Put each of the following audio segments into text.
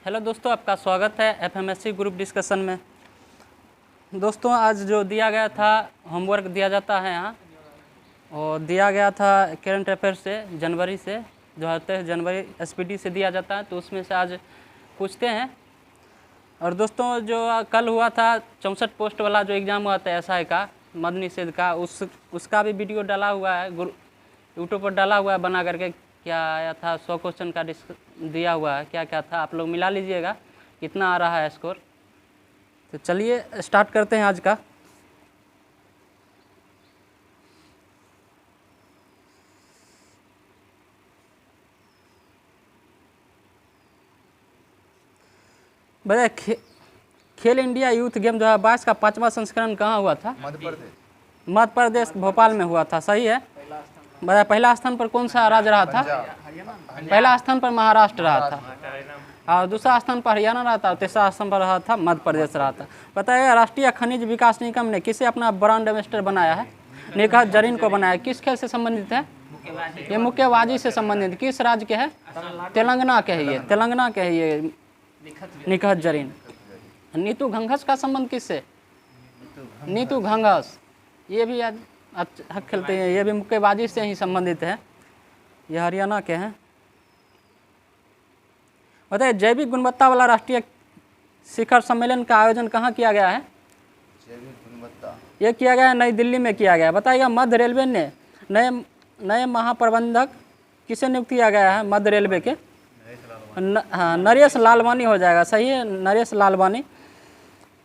Hello दोस्तों, आपका स्वागत है एफएमएससी ग्रुप डिस्कशन में। दोस्तों, आज जो दिया गया था होमवर्क दिया जाता है यहाँ, और दिया गया था करंट अफेयर से जनवरी से 2023 जनवरी एसपीडी से दिया जाता है, तो उसमें से आज पूछते हैं। और दोस्तों, जो कल हुआ था 64 पोस्ट वाला जो एग्ज़ाम हुआ था एसआई का मद निषेध का, उसका भी वीडियो डाला हुआ है, यूट्यूब पर डाला हुआ है बना करके। क्या आया था 100 क्वेश्चन का दिया हुआ है, क्या क्या था आप लोग मिला लीजिएगा कितना आ रहा है स्कोर। तो चलिए स्टार्ट करते हैं आज का। बताइए, खेल इंडिया यूथ गेम 2022 का 5वां संस्करण कहाँ हुआ था? मध्य प्रदेश भोपाल में हुआ था। सही है। बताइए, पहला स्थान पर कौन सा राज्य रहा था? पहला स्थान पर महाराष्ट्र रहा था, और दूसरा स्थान पर हरियाणा रहा था, और तीसरा स्थान पर रहा था मध्य प्रदेश रहा था। बताइए, राष्ट्रीय खनिज विकास निगम ने किसे अपना ब्रांड एम्बेसडर बनाया है? निखत जरीन को बनाया। किस खेल से संबंधित है? ये मुक्केबाजी से संबंधित। किस राज्य के है? तेलंगाना के है। ये तेलंगाना के है ये निखत जरीन। नीतू घंघस का संबंध किससे? नीतू घंघस ये भी अच्छा खेलते हैं, ये भी मुक्केबाजी से ही संबंधित है। ये हरियाणा के हैं। बताइए, जैविक गुणवत्ता वाला राष्ट्रीय शिखर सम्मेलन का आयोजन कहाँ किया गया है? जैविक गुणवत्ता ये किया गया है नई दिल्ली में किया गया है। बताइएगा, मध्य रेलवे ने नए महाप्रबंधक किसे नियुक्त किया गया है? मध्य रेलवे के हाँ, नरेश लालवानी हो जाएगा। सही है, नरेश लालवानी।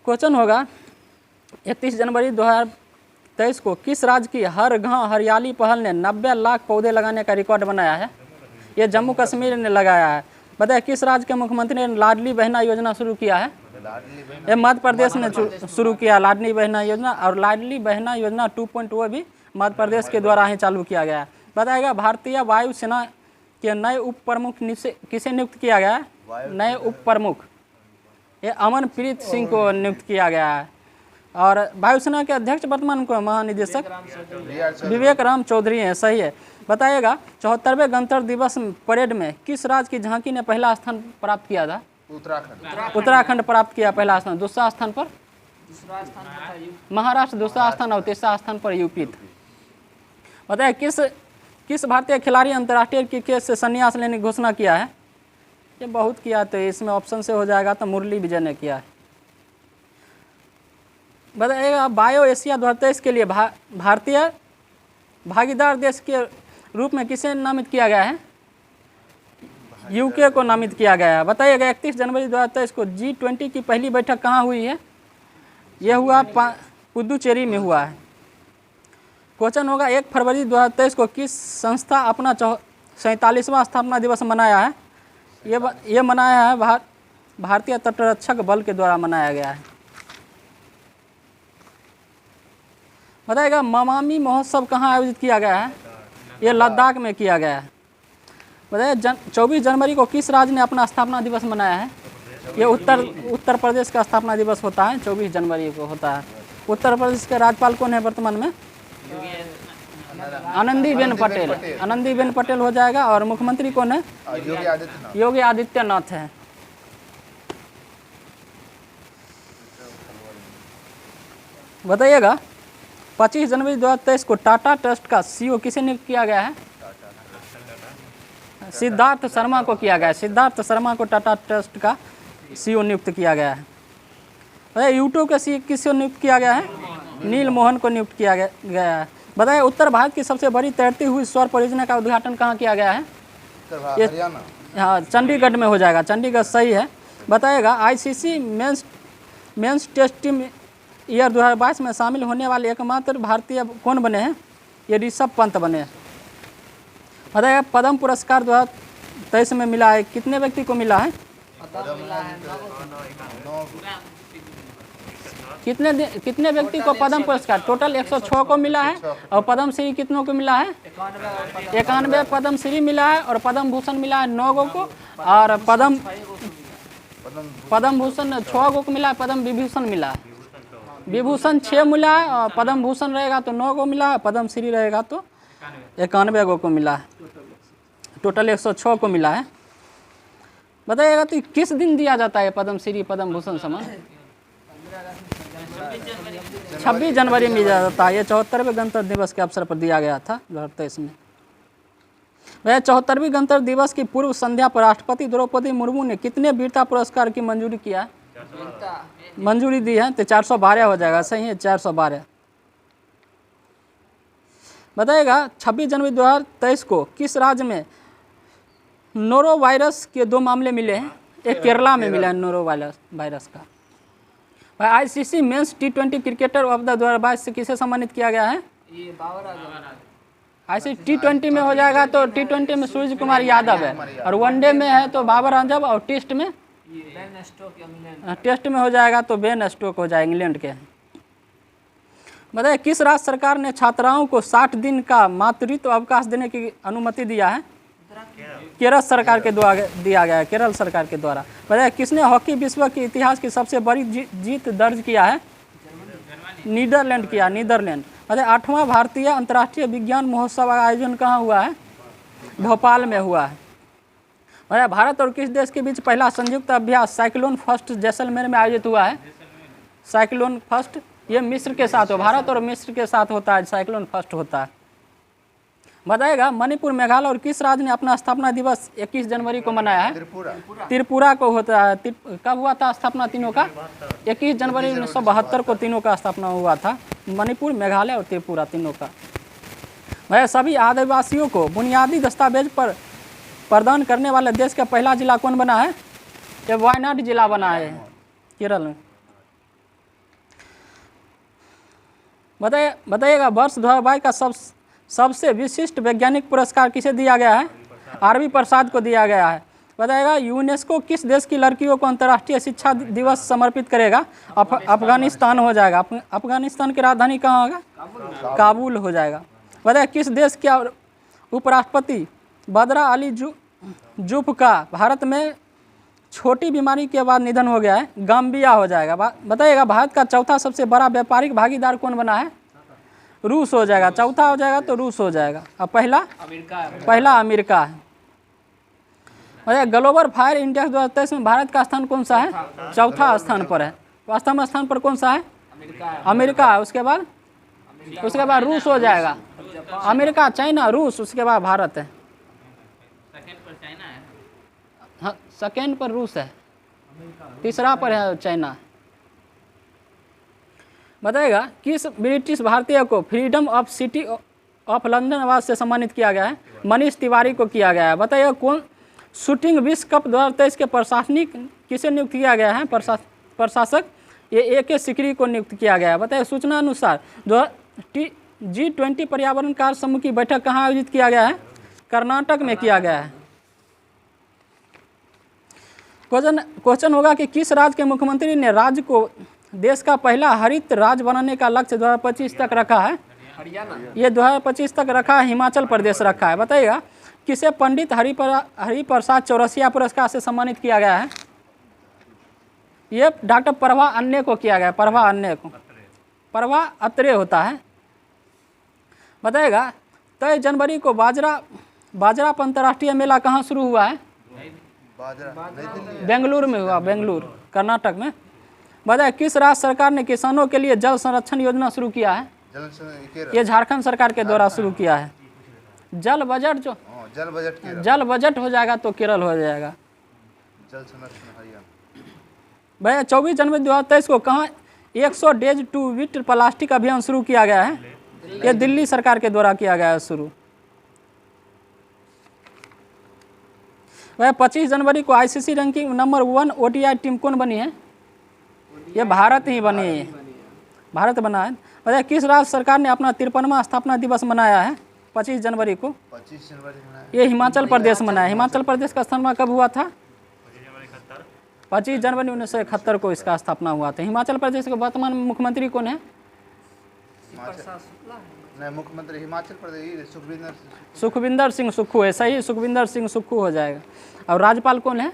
क्वेश्चन होगा, 31 जनवरी 2023 को किस राज्य की हर गांव हरियाली पहल ने 90 लाख पौधे लगाने का रिकॉर्ड बनाया है? ये जम्मू कश्मीर ने लगाया है। बताइए, किस राज्य के मुख्यमंत्री ने लाडली बहना योजना शुरू किया है? ये मध्य प्रदेश ने शुरू किया लाडली बहना योजना, और लाडली बहना योजना 2.0 भी मध्य प्रदेश के द्वारा ही चालू किया गया है। बताएगा, भारतीय वायुसेना के नए उप प्रमुख किसे नियुक्त किया गया है? नए उप प्रमुख ये अमनप्रीत सिंह को नियुक्त किया गया है। और वायुसेना के अध्यक्ष वर्तमान को महानिदेशक विवेक राम चौधरी हैं। सही है। बताइएगा, 74वें गणतंत्र दिवस परेड में किस राज्य की झांकी ने पहला स्थान प्राप्त किया था? उत्तराखंड प्राप्त किया पहला स्थान। दूसरा स्थान पर महाराष्ट्र, दूसरा स्थान, और तीसरा स्थान पर यूपी था। बताइए, किस भारतीय खिलाड़ी अंतर्राष्ट्रीय क्रिकेट से संन्यास लेने की घोषणा किया है? ये बहुत किया, तो इसमें ऑप्शन से हो जाएगा, तो मुरली विजय ने किया है। बताइएगा, बायो एशिया 2023 के लिए भारतीय भागीदार देश के रूप में किसे नामित किया गया है? यूके को नामित किया गया है। बताइएगा, 31 जनवरी 2023 को G20 की पहली बैठक कहाँ हुई है? यह हुआ पुदुचेरी में हुआ है। क्वेश्चन होगा, 1 फरवरी 2023 को किस संस्था अपना 47वां स्थापना दिवस मनाया है? ये मनाया है भारतीय तटरक्षक बल के द्वारा मनाया गया है। बताइएगा, ममामी महोत्सव कहाँ आयोजित किया गया है? ये लद्दाख में किया गया है। बताइए, 24 जनवरी को किस राज्य ने अपना स्थापना दिवस मनाया है? ये उत्तर प्रदेश का स्थापना दिवस होता है, 24 जनवरी को होता है। उत्तर प्रदेश के राज्यपाल कौन है वर्तमान में? आनंदीबेन पटेल। आनंदीबेन पटेल हो जाएगा। और मुख्यमंत्री कौन है? योगी आदित्यनाथ है। बताइएगा, 25 जनवरी 2023 को टाटा ट्रस्ट का सीईओ किसे नियुक्त किया गया है? सिद्धार्थ शर्मा को किया गया है। सिद्धार्थ शर्मा को टाटा ट्रस्ट का सीईओ नियुक्त किया गया है। बताइए, यूट्यूब का सीईओ किसे नियुक्त किया गया है? नील मोहन को नियुक्त किया गया है। बताइए, उत्तर भारत की सबसे बड़ी तैरती हुई सौर परियोजना का उद्घाटन कहाँ किया गया है? हाँ, चंडीगढ़ में हो जाएगा। चंडीगढ़ सही है। बताइएगा, ICC men's test team year 2022 में शामिल होने वाले एकमात्र भारतीय कौन बने हैं? ये ऋषभ पंत बने हैं। बताइए, पद्म पुरस्कार 2023 में मिला है, कितने व्यक्ति को मिला है? कितने व्यक्ति को पद्म पुरस्कार? टोटल 106 को मिला है। और पद्म श्री कितनों को मिला है? 91 पद्म श्री मिला है। और पद्म भूषण मिला है 9 को। और पद्म भूषण 6 को मिला है। पद्म विभूषण मिला है। विभूषण 6 मिला है, और पद्म भूषण रहेगा तो 9 को मिला है। पद्म श्री रहेगा तो 91 को मिला है। टोटल 106 को मिला है। बताइएगा तो किस दिन दिया जाता है पद्म श्री पद्म भूषण सम्मान? 26 जनवरी में दिया जाता है। ये 74वें गणतंत्र दिवस के अवसर पर दिया गया था 2023 में। वह 74वीं गणतंत्र दिवस की पूर्व संध्या पर राष्ट्रपति द्रौपदी मुर्मू ने कितने वीरता पुरस्कार की मंजूरी किया है? मंजूरी दी है तो 412 हो जाएगा। सही है, 412। बताइएगा 26 जनवरी 2023 को किस राज्य में नोरो वायरस के 2 मामले मिले हैं? एक केरला में मिला है नोरो वायरस का। भाई ICC men's T20 cricketer of the 2022 से किसे सम्मानित किया गया है? आईसीसी T20 में हो जाएगा तो T20 में सूर्य कुमार यादव है, और वनडे में है तो बाबर आजम, और टेस्ट में हो जाएगा तो बेन स्टोक हो जाएगा, इंग्लैंड के। बताइए किस राज्य सरकार ने छात्राओं को 60 दिन का मातृत्व अवकाश देने की अनुमति दिया है? केरल सरकार के द्वारा दिया गया है, केरल सरकार के द्वारा। बताइए किसने हॉकी विश्व के इतिहास की सबसे बड़ी जीत दर्ज किया है? नीदरलैंड किया, नीदरलैंड। बताइए 8वां भारतीय अंतर्राष्ट्रीय विज्ञान महोत्सव का आयोजन कहाँ हुआ है? भोपाल में हुआ है। बताइए भारत और किस देश के बीच पहला संयुक्त अभ्यास साइक्लोन फर्स्ट जैसलमेर में आयोजित हुआ है? साइक्लोन फर्स्ट ये मिस्र के साथ हो, भारत और मिस्र के साथ होता है, साइक्लोन फर्स्ट होता है। बताएगा मणिपुर, मेघालय और किस राज्य ने अपना स्थापना दिवस 21 जनवरी को मनाया है? त्रिपुरा को होता है। कब हुआ था स्थापना तीनों का? 21 जनवरी 1972 को तीनों का स्थापना हुआ था, मणिपुर, मेघालय और त्रिपुरा तीनों का। वह सभी आदिवासियों को बुनियादी दस्तावेज पर प्रदान करने वाले देश का पहला जिला कौन बना है? ये वायनाड जिला बना है केरल में। बताइएगा वर्ष 2022 का सबसे विशिष्ट वैज्ञानिक पुरस्कार किसे दिया गया है? आरवी प्रसाद को दिया गया है। बताइएगा यूनेस्को किस देश की लड़कियों को अंतर्राष्ट्रीय शिक्षा दिवस समर्पित करेगा? अफगानिस्तान हो जाएगा। अफगानिस्तान की राजधानी कहाँ होगा? काबुल हो जाएगा। बताइए किस देश के उपराष्ट्रपति बदरा अली जुफ का भारत में छोटी बीमारी के बाद निधन हो गया है? गाम्बिया हो जाएगा। बताइएगा भारत का चौथा सबसे बड़ा व्यापारिक भागीदार कौन बना है? रूस हो जाएगा। चौथा हो जाएगा तो रूस हो जाएगा। अब पहला अमेरिका है। बताइए ग्लोबल फायर इंडेक्स 2023 में भारत का स्थान कौन सा है? चौथा स्थान पर है। पांचवें स्थान पर कौन सा है? अमेरिका है। उसके बाद रूस हो जाएगा। अमेरिका, चाइना, रूस, उसके बाद भारत है। हाँ, सेकेंड पर रूस है, तीसरा पर है चाइना। बताएगा किस ब्रिटिश भारतीय को freedom of city of London award से सम्मानित किया गया है? मनीष तिवारी को किया गया है। बताइए कौन शूटिंग विश्व कप 2023 के प्रशासनिक किसे नियुक्त किया गया है? प्रशासक ये AK सिकरी को नियुक्त किया गया है। बताइए सूचना अनुसार G20 पर्यावरण कार्य समूह की बैठक कहाँ आयोजित किया गया है? कर्नाटक में किया गया है। क्वेश्चन होगा कि किस राज्य के मुख्यमंत्री ने राज्य को देश का पहला हरित राज्य बनाने का लक्ष्य 2025 तक रखा है? ये 2025 तक रखा है, हिमाचल प्रदेश रखा है। बताइएगा किसे पंडित हरिप्रसाद चौरसिया पुरस्कार से सम्मानित किया गया है? ये डॉक्टर प्रभा अन्य को किया गया है। प्रभा अत्रे होता है। बताइएगा 23 जनवरी को बाजरा अंतर्राष्ट्रीय मेला कहाँ शुरू हुआ है? बेंगलुरु में हुआ, बेंगलुरु कर्नाटक में। बताइए किस राज्य सरकार ने किसानों के लिए जल संरक्षण योजना शुरू किया है? ये झारखंड सरकार के द्वारा शुरू किया है। जल बजट हो जाएगा तो केरल हो जाएगा। जल संरक्षण हरियाणा। भैया 24 जनवरी 2023 को कहाँ 100 डेज टू बीट प्लास्टिक अभियान शुरू किया गया है? ये दिल्ली सरकार के द्वारा किया गया है शुरू। वह 25 जनवरी को ICC ranking number 1 ODI team कौन बनी है? ये भारत ही बनी है, भारत बना है। बताइए किस राज्य सरकार ने अपना 53वां स्थापना दिवस मनाया है 25 जनवरी को? 25 जनवरी मनाया। ये हिमाचल प्रदेश मनाया। हिमाचल प्रदेश का स्थापना कब हुआ था? 25 जनवरी 1971 को इसका स्थापना हुआ था। हिमाचल प्रदेश के वर्तमान मुख्यमंत्री कौन है? नहीं, मुख्यमंत्री हिमाचल प्रदेश सुखविंदर सिंह सुक्खू है। सही, सुखविंदर सिंह सुक्खू हो जाएगा। और राज्यपाल कौन है?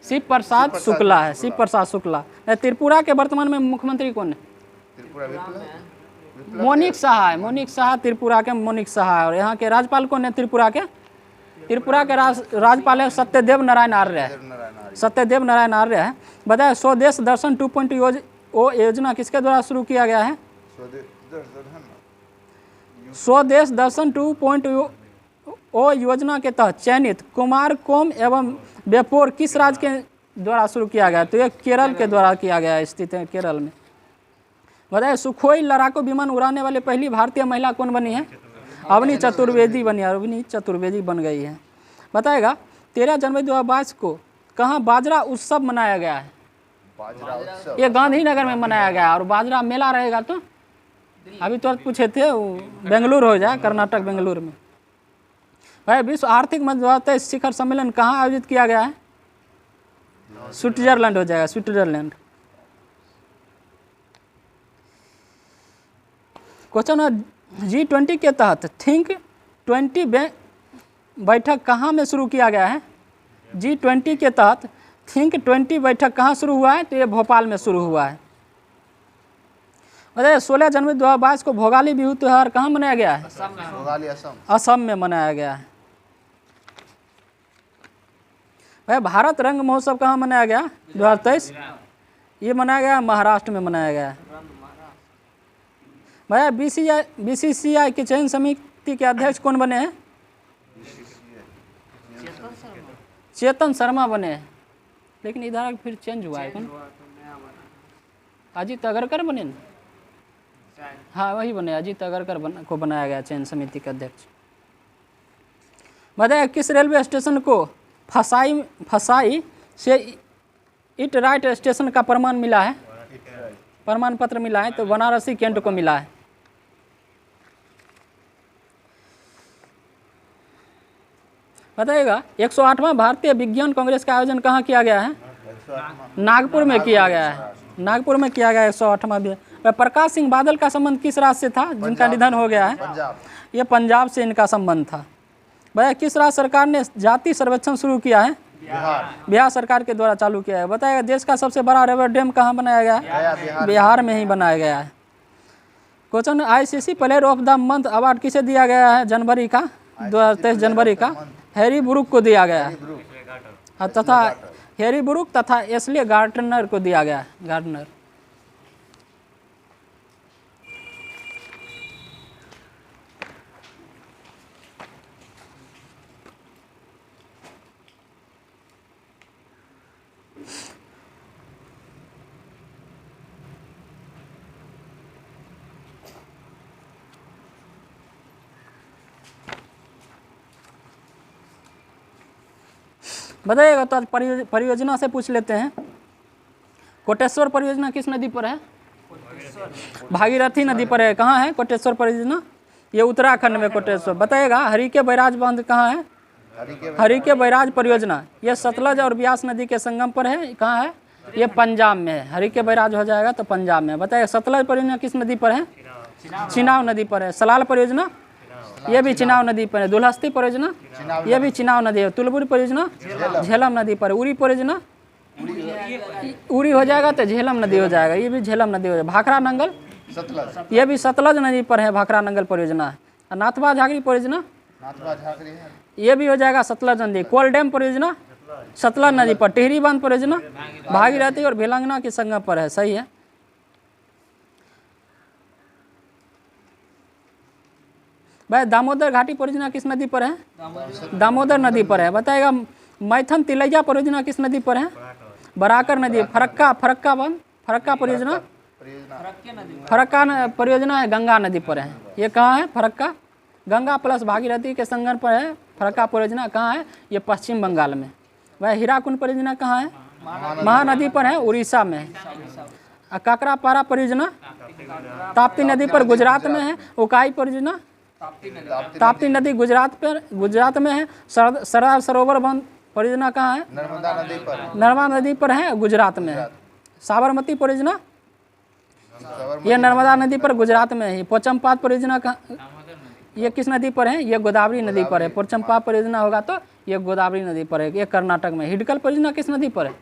शिव प्रसाद शुक्ला है। शिव प्रसाद शुक्ला। त्रिपुरा के वर्तमान में मुख्यमंत्री कौन है? मोनिक साहा है। मोनिक साहा त्रिपुरा के मोनिक साहा है। और यहाँ के राज्यपाल कौन है त्रिपुरा के? त्रिपुरा के राज्यपाल है सत्यदेव नारायण आर्य है। नारायण आर्य। सत्यदेव नारायण आर्य है। बताए स्वदेश दर्शन 2.0 योजना किसके द्वारा शुरू किया गया है? स्वदेश दर्शन 2.0 योजना के तहत चयनित कुमारकोम एवं बेपोर किस राज्य के द्वारा शुरू किया गया? तो ये केरल के द्वारा किया गया है, स्थित है केरल में। बताए सुखोई लड़ाकू विमान उड़ाने वाली पहली भारतीय महिला कौन बनी है? अवनी चतुर्वेदी बनी है। अवनी चतुर्वेदी बन गई है। बताएगा 13 जनवरी 2022 को कहाँ बाजरा उत्सव मनाया गया है? बाजरा उत्सव ये गांधीनगर में मनाया गया और बाजरा मेला रहेगा तो अभी तो पूछे थे बेंगलुरु हो जाए, कर्नाटक बेंगलुरु में। भाई विश्व आर्थिक मध्यवर्ती शिखर सम्मेलन कहाँ आयोजित किया गया है? स्विट्जरलैंड हो जाएगा, स्विट्जरलैंड। क्वेश्चन है G20 के तहत थिंक 20 बैठक कहाँ में शुरू किया गया है? G20 के तहत थिंक 20 बैठक कहाँ शुरू हुआ है? तो ये भोपाल में शुरू हुआ है। बताइए 16 जनवरी 2022 को भोगाली बिहू त्यौहार कहाँ मनाया गया है? भोगाली असम। असम में मनाया गया है। भाई भारत रंग महोत्सव कहाँ मनाया गया? 2023 ये मनाया गया महाराष्ट्र में मनाया गया है। भैया BCCI के चयन समिति के अध्यक्ष कौन बने हैं? चेतन शर्मा बने हैं। लेकिन इधर फिर चेंज हुआ है कौन? अजीत अगरकर बने ना? हाँ वही बने, अजीत अगरकर को बनाया गया चयन समिति के अध्यक्ष। बताया किस रेलवे स्टेशन को फसाई से इट राइट स्टेशन का प्रमाण मिला है? प्रमाण पत्र मिला है तो बनारसी कैंट को मिला है। बताइएगा 108वां भारतीय विज्ञान कांग्रेस का आयोजन कहाँ किया गया है? नागपुर में किया गया है। नागपुर में किया गया 108वां। प्रकाश सिंह बादल का संबंध किस राज्य से था जिनका निधन हो गया है? पंजाब। ये पंजाब से इनका संबंध था। भैया किस राज्य सरकार ने जाति सर्वेक्षण शुरू किया है? बिहार सरकार के द्वारा चालू किया है। बताइएगा देश का सबसे बड़ा रिवर डैम कहाँ बनाया गया है? बिहार में ही बनाया गया है। Question ICC player of the month award किसे दिया गया है जनवरी का? 23 जनवरी का हैरी ब्रूक को दिया गया है तथा हैरी ब्रूक तथा एशले गार्डनर को दिया गया है। गार्डनर। बताइएगा तो आज परियोजना से पूछ लेते हैं। कोटेश्वर परियोजना किस नदी पर है? भागीरथी नदी पर है। कहाँ है कोटेश्वर परियोजना? ये उत्तराखंड में कोटेश्वर। बताइएगा हरिके बैराज बांध कहाँ है? हरिके बैराज परियोजना ये सतलज और ब्यास नदी के संगम पर है। कहाँ है? ये पंजाब में है। हरिके बैराज हो जाएगा तो पंजाब में। बताइए सतलज परियोजना किस नदी पर है? चिनाब नदी पर है। सलाल परियोजना ये भी चिनाब नदी पर है। दुल्हस्ती परियोजना ये भी चिनाब नदी है। तुलबुरी परियोजना झेलम नदी पर है। उरी परियोजना उरी हो जाएगा तो झेलम नदी हो जाएगा। ये भी झेलम नदी हो जाएगा। भाखड़ा नंगल सतलज ये भी सतलज नदी पर है। भाखड़ा नंगल परियोजना है। नाथवा झाकरी परियोजना ये भी हो जाएगा सतलज नदी। कोल डैम परियोजना सतलज नदी पर। टिहरी बांध परियोजना भागीरथी और भिलंगना के संगम पर है। सही है। भाई दामोदर घाटी परियोजना किस नदी पर है? दामोदर नदी पर है। बताएगा मैथन तिलैया परियोजना किस नदी पर है? बराकर नदी। फरक्का बांध फरक्का परियोजना फरक्का परियोजना है गंगा नदी पर है। ये कहाँ है? फरक्का गंगा प्लस भागीरथी के संगम पर है। फरक्का परियोजना कहाँ है? ये पश्चिम बंगाल में। भाई हीराकुंड परियोजना कहाँ है? महानदी पर है, उड़ीसा में है। काकरापारा परियोजना ताप्ती नदी पर गुजरात में है। उकाई परियोजना ताप्ती नदी गुजरात में है। सरदार सरोवर बांध परियोजना कहाँ है? नर्मदा नदी पर है, गुजरात में है। साबरमती परियोजना ये नर्मदा नदी पर गुजरात में है। पोचमपात परियोजना ये किस नदी पर है? ये गोदावरी नदी पर है। पोचमपात परियोजना होगा तो ये गोदावरी नदी पर है। ये कर्नाटक में। हिडकल परियोजना किस नदी पर है?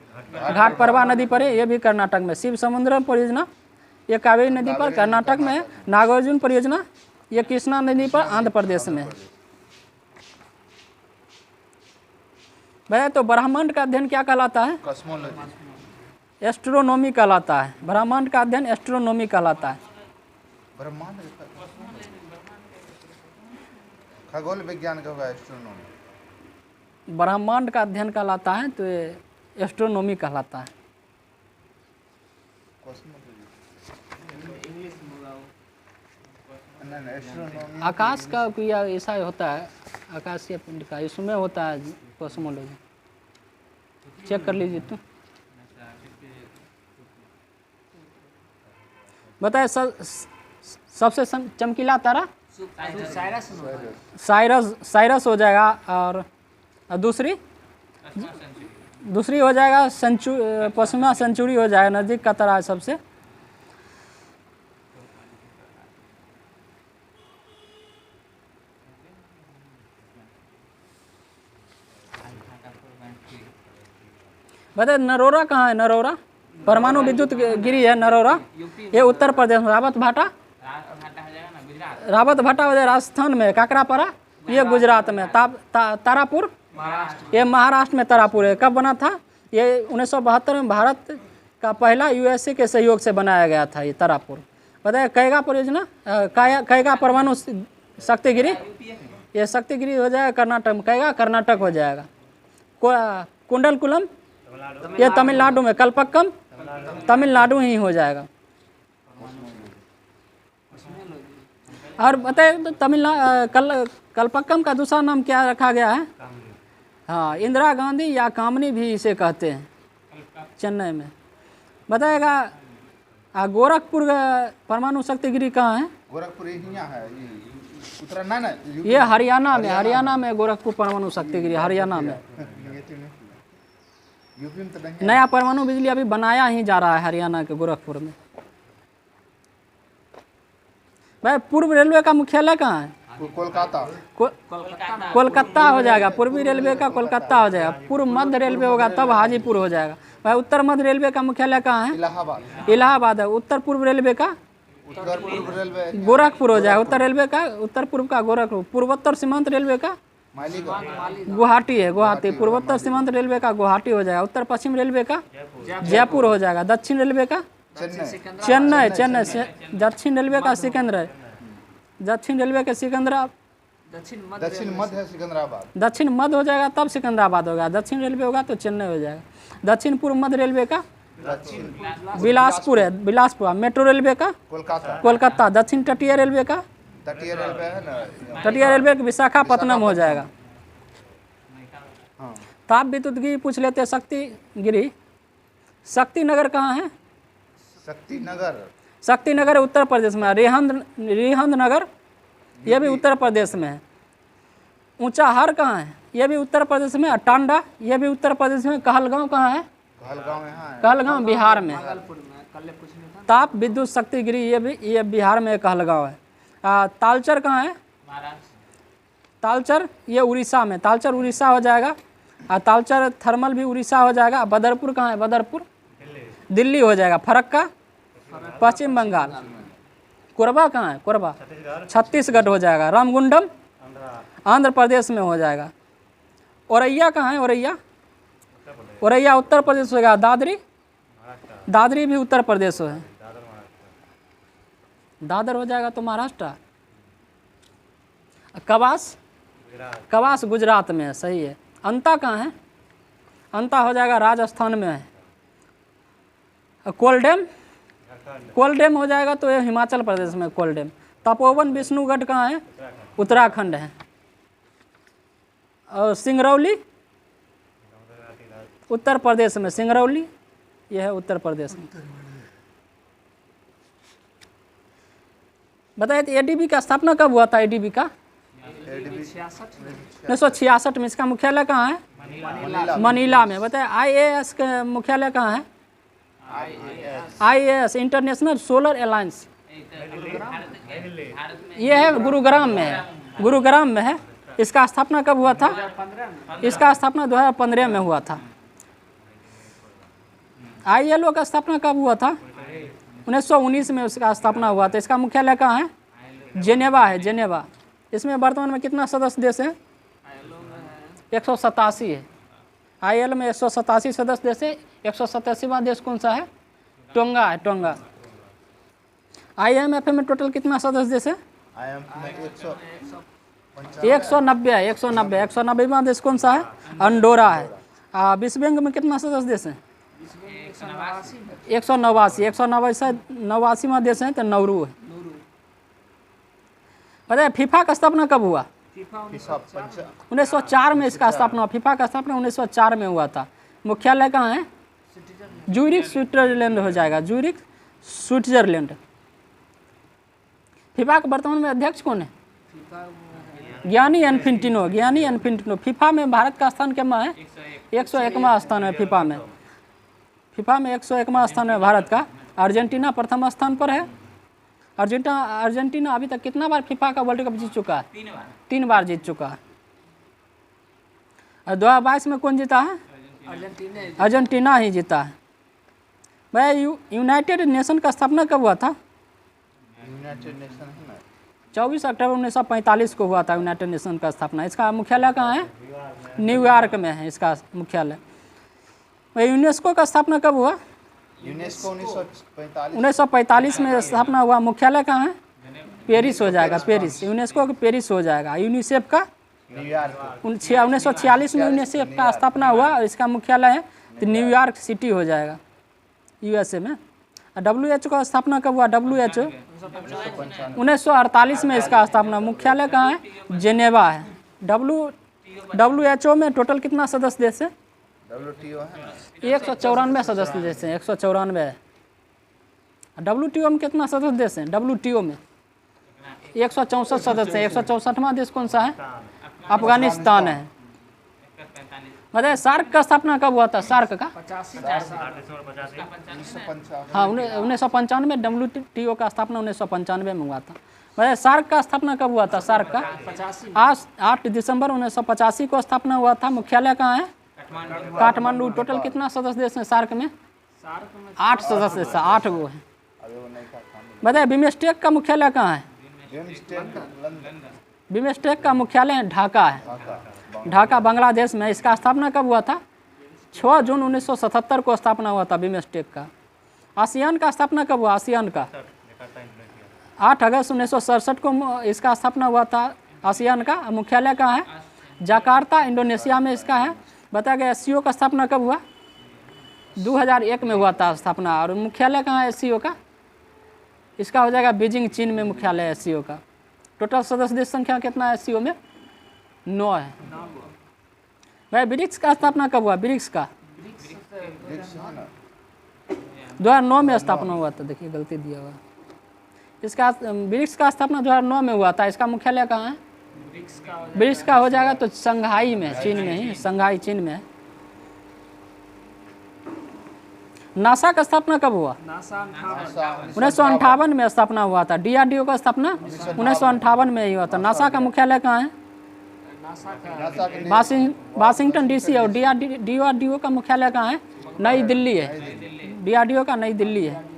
घाट परवा नदी पर है। ये भी कर्नाटक में। शिव समुद्र परियोजना ये कावेरी नदी पर कर्नाटक में है। नागार्जुन परियोजना ये कृष्णा नदी पर आंध्र प्रदेश में है। भैया तो ब्रह्मांड का अध्ययन क्या कहलाता है? कॉस्मोलॉजी। एस्ट्रोनॉमी कहलाता है। ब्रह्मांड का अध्ययन एस्ट्रोनॉमी कहलाता है। ब्रह्मांड खगोल विज्ञान का होगा एस्ट्रोनॉमी। ब्रह्मांड का अध्ययन कहलाता है तो ये एस्ट्रोनॉमी कहलाता है। नहीं, एस्ट्रोनॉमी आकाश का कोई ऐसा होता है, आकाशीय पिंड का, इसमें होता है कॉस्मोलॉजी। चेक कर लीजिए तो। बताए सबसे चमकीला तारा साइरस हो जाएगा। और दूसरी हो जाएगा पश्चिमा सेंचुरी हो जाएगा, नज़दीक का तारा है सबसे। बताए नरोरा कहाँ है? नरोरा परमाणु विद्युत गिरी है नरोरा, ये उत्तर प्रदेश में। रावत भाटा हो जाए राजस्थान में। काकरापारा ये गुजरात में। तारापुर ये महाराष्ट्र में तारापुर है। कब बना था? ये 1972 में भारत का पहला यूएसए के सहयोग से बनाया गया था ये तारापुर। बताए कैगा परियोजना, कैगा परमाणु शक्तिगिरी, ये शक्तिगिरी हो जाएगा कर्नाटक में। कैगा कर्नाटक हो जाएगा। कुंडलकुलम ये तमिलनाडु में। कलपक्कम तमिलनाडु ही हो जाएगा। और बताए तो कलपक्कम का दूसरा नाम क्या रखा गया है? हाँ, इंदिरा गांधी या कामनी भी इसे कहते हैं, चेन्नई में। बताएगा गोरखपुर परमाणु शक्तिगिरी कहाँ है? गोरखपुर यहाँ है, उत्तराखंड ना, ये हरियाणा में गोरखपुर परमाणु शक्तिगिरी हरियाणा में। यूपी में तो नहीं। नया परमाणु बिजली अभी बनाया ही जा रहा है हरियाणा के गोरखपुर में। भाई पूर्व रेलवे का मुख्यालय कहाँ है? कोलकाता। कोलकाता हो जाएगा। पूर्वी रेलवे का कोलकाता हो जाएगा। पूर्व मध्य रेलवे होगा तब हाजीपुर हो जाएगा। भाई उत्तर मध्य रेलवे का मुख्यालय कहाँ है? इलाहाबाद है। उत्तर पूर्व रेलवे का उत्तर पूर्व रेलवे गोरखपुर हो जाएगा। उत्तर रेलवे का उत्तर पूर्व का गोरखपुर। पूर्वोत्तर सीमांत रेलवे का गुवाहाटी है, गुवाहाटी। पूर्वोत्तर सीमांत रेलवे का गुवाहाटी हो जाएगा। उत्तर पश्चिम रेलवे का जयपुर हो जाएगा। दक्षिण रेलवे का चेन्नई। दक्षिण रेलवे का सिकंदर, दक्षिण रेलवे के सिकंदरा। दक्षिण मध्य है सिकंदराबाद। दक्षिण मध्य हो जाएगा तब सिकंदराबाद होगा। दक्षिण रेलवे होगा तो चेन्नई हो जाएगा। दक्षिण पूर्व मध्य रेलवे का बिलासपुर है, बिलासपुर। मेट्रो रेलवे का कोलकाता। दक्षिण तटीय रेलवे का तटीय रेलवे है ना, तटीय रेलवे का विशाखापत्तनम हो जाएगा। ताप विद्युत गिरी पूछ लेते। शक्तिगिरी, शक्तिनगर कहाँ है? शक्तिनगर उत्तर प्रदेश में। रिहंद नगर ये भी उत्तर प्रदेश में है। ऊंचाहार कहाँ है? ये भी उत्तर प्रदेश में। टांडा ये भी उत्तर प्रदेश में। कहलगांव कहाँ है? कहलगांव बिहार में। ताप विद्युत शक्तिगिरी ये बिहार में कहलगांव है। तालचर कहाँ है? तालचर ये उड़ीसा में। तालचर उड़ीसा हो जाएगा। तालचर थर्मल भी उड़ीसा हो जाएगा। बदरपुर कहाँ है? बदरपुर दिल्ली हो जाएगा। फरक्का पश्चिम बंगाल। कोरबा कहाँ है? कोरबा छत्तीसगढ़ हो जाएगा। रामगुंडम आंध्र प्रदेश में हो जाएगा। औरैया कहाँ है? औरैया उत्तर प्रदेश होगा। दादरी भी उत्तर प्रदेश है। दादर हो जाएगा तो महाराष्ट्र। कवास गुजरात में है, सही है। अंता कहाँ है? अंता हो जाएगा राजस्थान में है। कोलडेम हो जाएगा तो ये हिमाचल प्रदेश में कोलडेम। तपोवन विष्णुगढ़ कहाँ है? उत्तराखंड है। और सिंगरौली उत्तर प्रदेश में। सिंगरौली यह है उत्तर प्रदेश में। बताइए तो एडीबी का स्थापना कब हुआ था? एडीबी का 1966 में। इसका मुख्यालय कहाँ है? मनीला में। बताइए आईएएस का मुख्यालय कहाँ है? आईएएस इंटरनेशनल सोलर अलायंस ये है गुरुग्राम में है। गुरुग्राम में है। इसका स्थापना कब हुआ था? इसका स्थापना 2015 में हुआ था। आईएलओ का स्थापना कब हुआ था? 1919 में उसका स्थापना हुआ था। इसका मुख्यालय कहाँ है? जेनेवा है, जेनेवा। इसमें वर्तमान में कितना सदस्य देश है? 187 है। IL में 187 सदस्य देश है। 187वां देश कौन सा है? टोंगा है, टोंगा। IMF में टोटल कितना सदस्य देश है? IMF में 190 है, 190। 190वां देश कौन सा है? अंडोरा है। विश्व बैंक में कितना सदस्य देश है? 189। 189वां देश है तो नौरू है। पता है फीफा का स्थापना कब हुआ? 1904 में इसका स्थापना। फीफा का स्थापना 1904 में हुआ था। मुख्यालय कहाँ है? ज्यूरिख, स्विट्जरलैंड हो जाएगा, ज्यूरिख, स्विट्जरलैंड। फीफा के वर्तमान में अध्यक्ष कौन है? Gianni Infantino, Gianni Infantino. FIFA में भारत का स्थान क्या है? 101वां स्थान है फीफा में। फीफा में 101वां स्थान है भारत का। अर्जेंटीना प्रथम स्थान पर है। अर्जेंटीना अभी तक कितना बार फीफा का वर्ल्ड कप जीत चुका है? 3 बार जीत चुका है। और 2022 में कौन जीता है? अर्जेंटीना ही जीता है। भाई यूनाइटेड नेशन का स्थापना कब हुआ था? यूनाइटेड नेशन है ना, 24 अक्टूबर 1945 को हुआ था यूनाइटेड नेशन का स्थापना। इसका मुख्यालय कहाँ है? न्यूयॉर्क में है इसका मुख्यालय। भाई यूनेस्को का स्थापना कब हुआ? यूनेस्को 1945 1945 में स्थापना हुआ। मुख्यालय कहाँ है? पेरिस हो जाएगा, पेरिस। यूनेस्को का पेरिस हो जाएगा। यूनिसेफ का न्यूयॉर्क 1946 में यूनिसेफ का स्थापना हुआ और इसका मुख्यालय है तो न्यूयॉर्क सिटी हो जाएगा, USA में। WHO का स्थापना कब हुआ? WHO 1948 में इसका स्थापना। मुख्यालय कहाँ है? जेनेवा है। WHO में टोटल कितना सदस्य देश है? WTO है ना, 194 सदस्य देश हैं, 194 है। WTO में कितना सदस्य देश हैं? WTO में 164 सदस्य हैं। 164वां देश कौन सा है? अफगानिस्तान है। बताइए सार्क का स्थापना कब हुआ था? सार्क का 1955 हाँ 1995 में। WTO का स्थापना 1995 में हुआ था। बताइए सार्क का स्थापना कब हुआ था? सार्क का 8 दिसंबर 1985 को स्थापना हुआ था। मुख्यालय कहाँ है? काठमांडू। टोटल कितना सदस्य देश हैं सार्क में? 8 सदस्य देश, 8 वो हैं। अभी वो नहीं खाता। बताइए बिमस्टेक का मुख्यालय कहाँ है? बिमस्टेक लंदन, बिमस्टेक का मुख्यालय ढाका है, ढाका, ढाका बांग्लादेश में। इसका स्थापना कब हुआ था? 6 जून 1977 को स्थापना हुआ था बिमस्टेक का। आसियान का स्थापना कब हुआ? आसियान का 8 अगस्त 1967 को इसका स्थापना हुआ था आसियान का। मुख्यालय कहाँ है? जकार्ता, इंडोनेशिया में इसका है। बताया गया SCO का स्थापना कब हुआ? 2001 में हुआ था स्थापना। और मुख्यालय कहाँ है SCO का? इसका हो जाएगा बीजिंग, चीन में मुख्यालय है SCO का। टोटल सदस्य देश संख्या कितना है SCO में? 9 है। भाई ब्रिक्स का स्थापना कब हुआ? ब्रिक्स का ब्रिक्स है ना, 2009 में स्थापना हुआ था। देखिए गलती दिया हुआ। इसका ब्रिक्स का स्थापना 2009 में हुआ था। इसका मुख्यालय कहाँ है? ब्रिक्स का हो जाएगा तो शंघाई में, चीन में ही, शंघाई चीन में है। नासा का स्थापना कब हुआ? 1958 में स्थापना हुआ था। DRDO का स्थापना 1958 में ही हुआ था। नासा का मुख्यालय कहाँ है? नासा के वाशिंगटन DC। और DRDO का मुख्यालय कहाँ है? नई दिल्ली है। DRDO का नई दिल्ली है।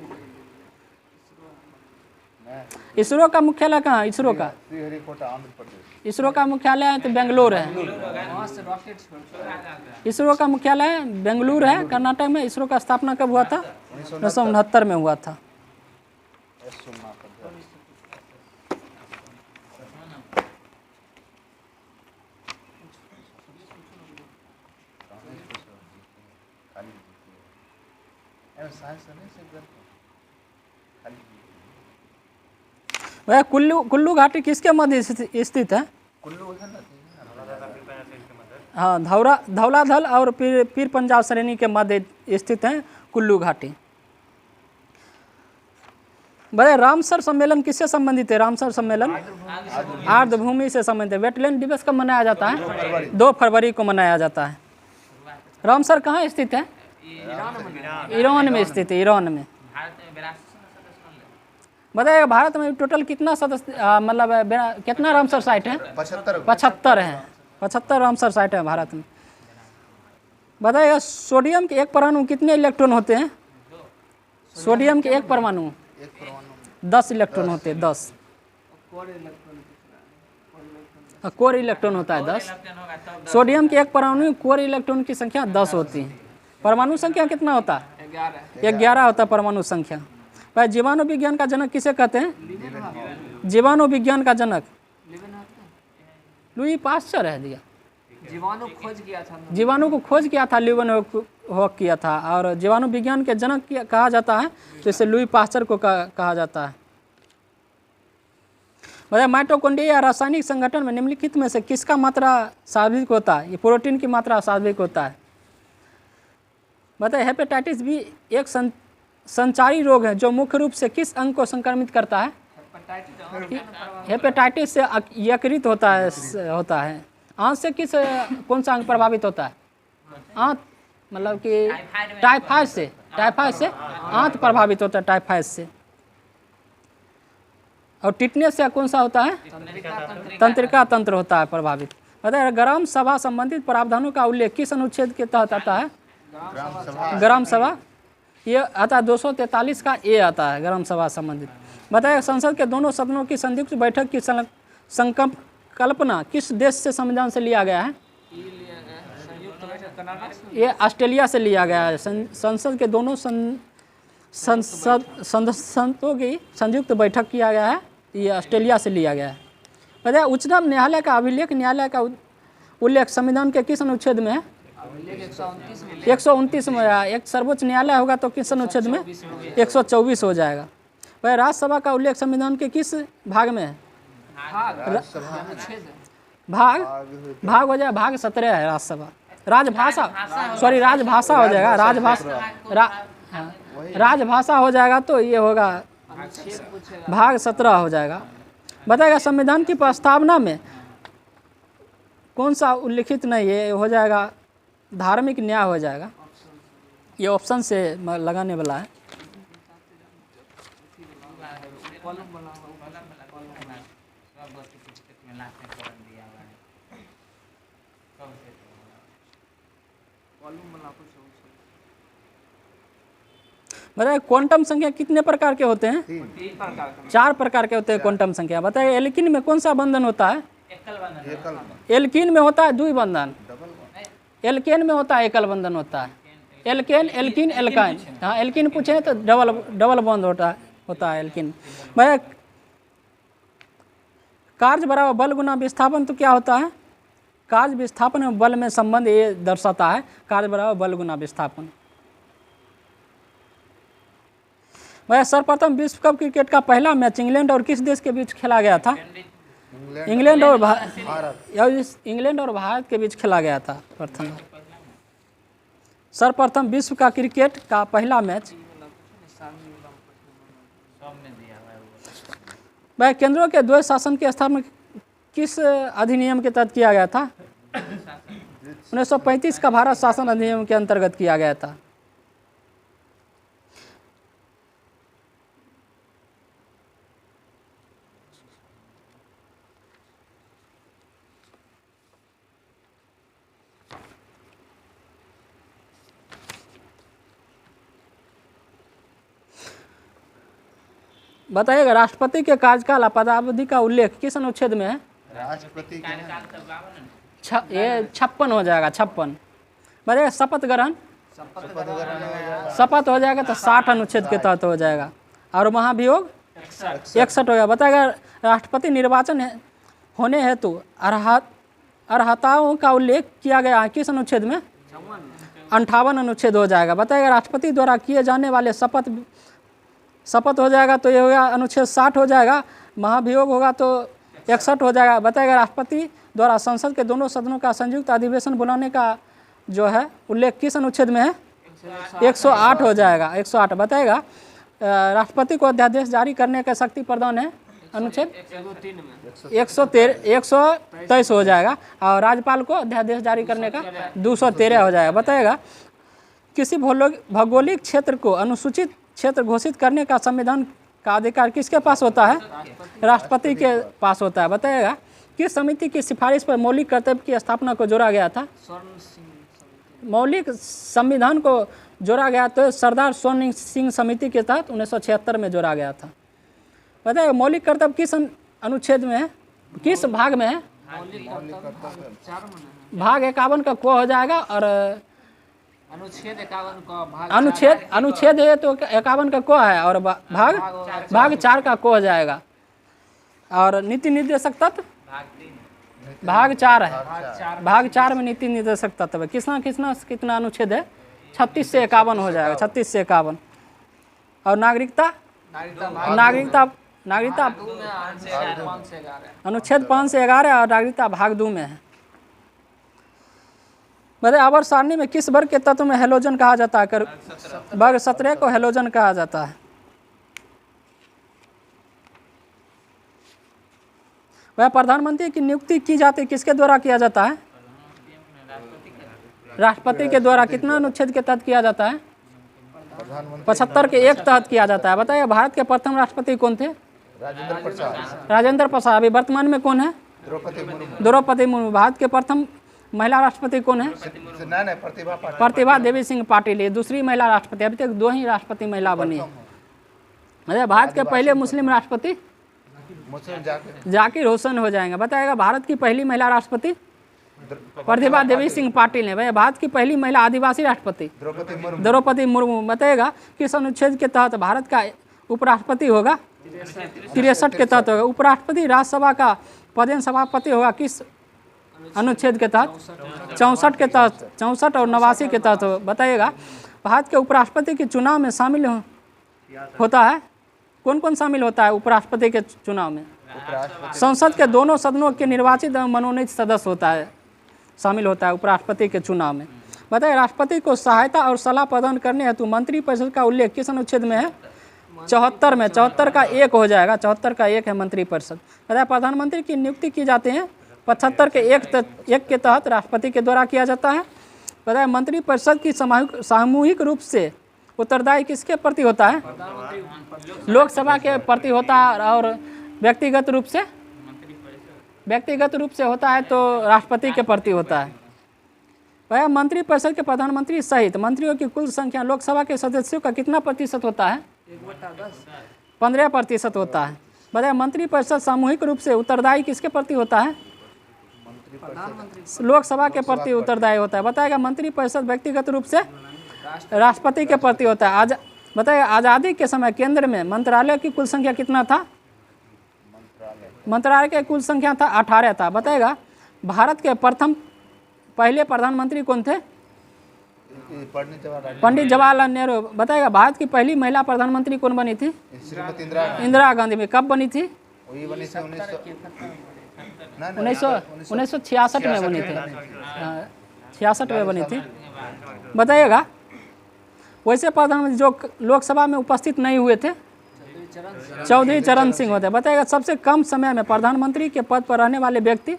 इसरो का मुख्यालय कहाँ है? इसरो का श्रीहरिकोटा आंध्र प्रदेश, इसरो का मुख्यालय है तो बेंगलोर है। इसरो का मुख्यालय बेंगलुरु है, कर्नाटक में। इसरो का स्थापना कब हुआ था? 1969 में हुआ था। वह कुल्लू घाटी किसके मध्य स्थित है? कुल्लू है ना, हाँ धौलाधल और पीर पंजाब श्रेणी के मध्य स्थित है कुल्लू घाटी। बड़े रामसर सम्मेलन किससे संबंधित है? रामसर सम्मेलन आर्द्रभूमि से संबंधित है। वेटलैंड दिवस कब मनाया जाता है? 2 फरवरी को मनाया जाता है। रामसर कहाँ स्थित है? ईरान में स्थित है, ईरान में। बताइएगा भारत में टोटल कितना सदस्य मतलब कितना रामसर साइट है? 75 है। 75 रामसर साइट है भारत में। बताइएगा सोडियम के एक परमाणु कितने इलेक्ट्रॉन होते हैं? सोडियम के एक परमाणु 10 इलेक्ट्रॉन होते हैं, 10। कोर इलेक्ट्रॉन होता है 10। सोडियम के एक परमाणु में कोर इलेक्ट्रॉन की संख्या 10 होती है। परमाणु संख्या कितना होता है? 11 होता है परमाणु संख्या। भाई जीवाणु विज्ञान का जनक किसे कहते हैं? जीवाणु विज्ञान का जनक लुई पास्चर है दिया। जीवाणु खोज किया था। जीवाणु को खोज किया था ल्यूवेनहोक किया था, और जीवाणु विज्ञान के जनक कहा जाता है तो इसे लुई पास्चर को कहा जाता है। बताइए माइटोकॉन्ड्रिया या रासायनिक संगठन में निम्नलिखित में से किसका मात्रा स्वाभाविक होता है? ये प्रोटीन की मात्रा स्वाभाविक होता है। बताइए हेपेटाइटिस बी एक संचारी रोग है जो मुख्य रूप से किस अंग को संक्रमित करता है? हेपेटाइटिस से यकृत होता है। आंत से कौन सा अंग प्रभावित होता है? आंत मतलब कि टाइफाइड से आंत प्रभावित होता है, टाइफाइड से। और टिटनेस से कौन सा होता है? तंत्रिका तंत्र होता है प्रभावित। बताइए ग्राम सभा संबंधित प्रावधानों का उल्लेख किस अनुच्छेद के तहत आता है? ग्राम सभा ये आता है 243 का ए आता है, ग्राम सभा संबंधित। बताइए संसद के दोनों सदनों की संयुक्त बैठक की संकल्पना किस देश से संविधान से लिया गया है? ये ऑस्ट्रेलिया से लिया गया है। संसद के दोनों सदस्यों की संयुक्त बैठक किया गया है, ये ऑस्ट्रेलिया से लिया गया है। बताइए उच्चतम न्यायालय का अभिलेख न्यायालय का उल्लेख संविधान के किस अनुच्छेद में है? 129 में। एक सर्वोच्च न्यायालय होगा तो किस अनुच्छेद में? 124 हो जाएगा। वह राज्यसभा का उल्लेख संविधान के किस भाग में है? भाग हो जाएगा, भाग 17 है राज्यसभा। राजभाषा हो जाएगा, राजभाषा हो जाएगा तो ये होगा भाग 17 हो जाएगा। बताएगा संविधान की प्रस्तावना में कौन सा उल्लिखित नहीं है? हो जाएगा धार्मिक न्याय हो जाएगा। ये ऑप्शन से लगाने वाला है। बताइए क्वांटम संख्या कितने प्रकार के होते हैं? 4 प्रकार के होते हैं क्वांटम संख्या। बताइए एल्कीन में कौन सा बंधन होता है? एल्कीन में होता है द्विबंधन। एल्केन में होता है एकल बंधन होता है। Alkane, alkene, alkyne. हाँ एल्कीन पूछे तो डबल बॉन्ड होता है एल्कीन। भाई कार्य बराबर बल गुना विस्थापन तो क्या होता है? कार्य विस्थापन और बल में संबंध ये दर्शाता है, कार्य बराबर बल गुना विस्थापन। भाई सर्वप्रथम विश्व कप क्रिकेट का पहला मैच इंग्लैंड और किस देश के बीच खेला गया था? इंग्लैंड और भारत के बीच खेला गया था। सर्वप्रथम विश्व का क्रिकेट का पहला मैच। भाई केंद्रों के द्वैध शासन की स्थापना किस अधिनियम के तहत किया गया था? 1935 का भारत शासन अधिनियम के अंतर्गत किया गया था। बताइएगा राष्ट्रपति के कार्यकाल और पदावधि का उल्लेख किस अनुच्छेद में है? राष्ट्रपति ये 56 हो जाएगा, 56। बताइए शपथ ग्रहण शपथ हो जाएगा तो 60 अनुच्छेद के तहत हो जाएगा। और महाभियोग 61 हो गया। बताएगा राष्ट्रपति निर्वाचन होने हेतु अर्हताओं का उल्लेख किया गया है किस अनुच्छेद में? 58 अनुच्छेद हो जाएगा। बताएगा राष्ट्रपति द्वारा किए जाने वाले शपथ हो जाएगा तो ये होगा अनुच्छेद 60 हो जाएगा। महाभियोग होगा तो 61 हो जाएगा। बताएगा राष्ट्रपति द्वारा संसद के दोनों सदनों का संयुक्त अधिवेशन बुलाने का जो है उल्लेख किस अनुच्छेद में है? 108 हो जाएगा, 108। बताएगा राष्ट्रपति को अध्यादेश जारी करने का शक्ति प्रदान है अनुच्छेद 123 हो जाएगा। और राज्यपाल को अध्यादेश जारी करने का 213 हो जाएगा। बताएगा किसी भौगोलिक क्षेत्र को अनुसूचित क्षेत्र घोषित करने का संविधान का अधिकार किसके पास होता है? राष्ट्रपति के पास होता है। बताइएगा किस समिति की सिफारिश पर मौलिक कर्तव्य की स्थापना को जोड़ा गया था? मौलिक संविधान को जोड़ा गया तो सरदार स्वर्ण सिंह समिति के तहत 1976 में जोड़ा गया था। बताइएगा मौलिक कर्तव्य किस अनुच्छेद में है, किस भाग में है? मौलिक कर्तव्य 4 में है। भाग 51 का को हो जाएगा और अनुच्छेद 51 का भाग अनुच्छेद है तो 51 का को है और भाग 4 का को हो जाएगा। और नीति निर्देशक तत्व भाग 4 है। भाग 4 में नीति निर्देशक तत्व है। कितना अनुच्छेद है? 36 से 51 हो जाएगा। 36 से 51। और नागरिकता अनुच्छेद 5 से 11 और नागरिकता भाग 2 में है। बताइए आवर्त सारणी में किस वर्ग के तत्व में हेलोजन कहा जाता है? वर्ग 17 को हेलोजन कहा जाता है। वह प्रधानमंत्री की नियुक्ति की जाती है किसके द्वारा किया जाता है? राष्ट्रपति के द्वारा। कितना अनुच्छेद के तहत किया जाता है? 75 के 1 तहत किया जाता है। बताइए भारत के प्रथम राष्ट्रपति कौन थे? राजेंद्र प्रसाद। अभी वर्तमान में कौन है? द्रौपदी मुर्मू। भारत के प्रथम महिला राष्ट्रपति कौन है? प्रतिभा देवी सिंह पाटिल। ये दूसरी महिला राष्ट्रपति। अभी तक 2 ही राष्ट्रपति महिला बनी है। भारत के पहले मुस्लिम राष्ट्रपति जाकिर हुसैन हो जाएंगे। बताएगा भारत की पहली महिला राष्ट्रपति प्रतिभा देवी सिंह पाटिल है। भाई भारत की पहली महिला आदिवासी राष्ट्रपति द्रौपदी मुर्मू। बताएगा किस अनुच्छेद के तहत भारत का उपराष्ट्रपति होगा? 63 के तहत होगा। उपराष्ट्रपति राज्यसभा का पदेन सभापति होगा किस अनुच्छेद के तहत? 64 के तहत। 64 और 89 के तहत। बताइएगा भारत के उपराष्ट्रपति के चुनाव में शामिल होता है कौन कौन शामिल होता है उपराष्ट्रपति के चुनाव में? संसद के दोनों सदनों के निर्वाचित मनोनीत सदस्य होता है, शामिल होता है उपराष्ट्रपति के चुनाव में। बताइए राष्ट्रपति को सहायता और सलाह प्रदान करने हेतु मंत्रिपरिषद का उल्लेख किस अनुच्छेद में है? 74 में। 74 का 1 हो जाएगा। 74 का 1 है मंत्रिपरिषद। बताइए प्रधानमंत्री की नियुक्ति की जाती है 75 के 1 के तहत राष्ट्रपति के द्वारा किया जाता है। बताइए मंत्रिपरिषद की सामूहिक रूप से उत्तरदायी किसके प्रति होता है? लोकसभा के प्रति होता है। और व्यक्तिगत रूप से होता है तो राष्ट्रपति के प्रति होता है। वह मंत्रिपरिषद के प्रधानमंत्री सहित मंत्रियों की कुल संख्या लोकसभा के सदस्यों का कितना प्रतिशत होता है? 15% होता है। बताइए मंत्रिपरिषद सामूहिक रूप से उत्तरदायी किसके प्रति होता है? लोकसभा के प्रति उत्तरदायी होता है। बताएगा मंत्रिपरिषद व्यक्तिगत रूप से राष्ट्रपति के प्रति होता है। बताइए आज़ादी के समय केंद्र में मंत्रालय की कुल संख्या कितना था? मंत्रालय की कुल संख्या था 18 था। बताएगा भारत के पहले प्रधानमंत्री कौन थे? पंडित जवाहरलाल नेहरू। बताएगा भारत की पहली महिला प्रधानमंत्री कौन बनी थी? इंदिरा गांधी। में कब बनी थी? 1966 में बनी थी। 66 में बनी थी। बताइएगा वैसे प्रधानमंत्री जो लोकसभा में उपस्थित नहीं हुए थे चौधरी चरण सिंह होते। बताइएगा सबसे कम समय में प्रधानमंत्री के पद पर रहने वाले व्यक्ति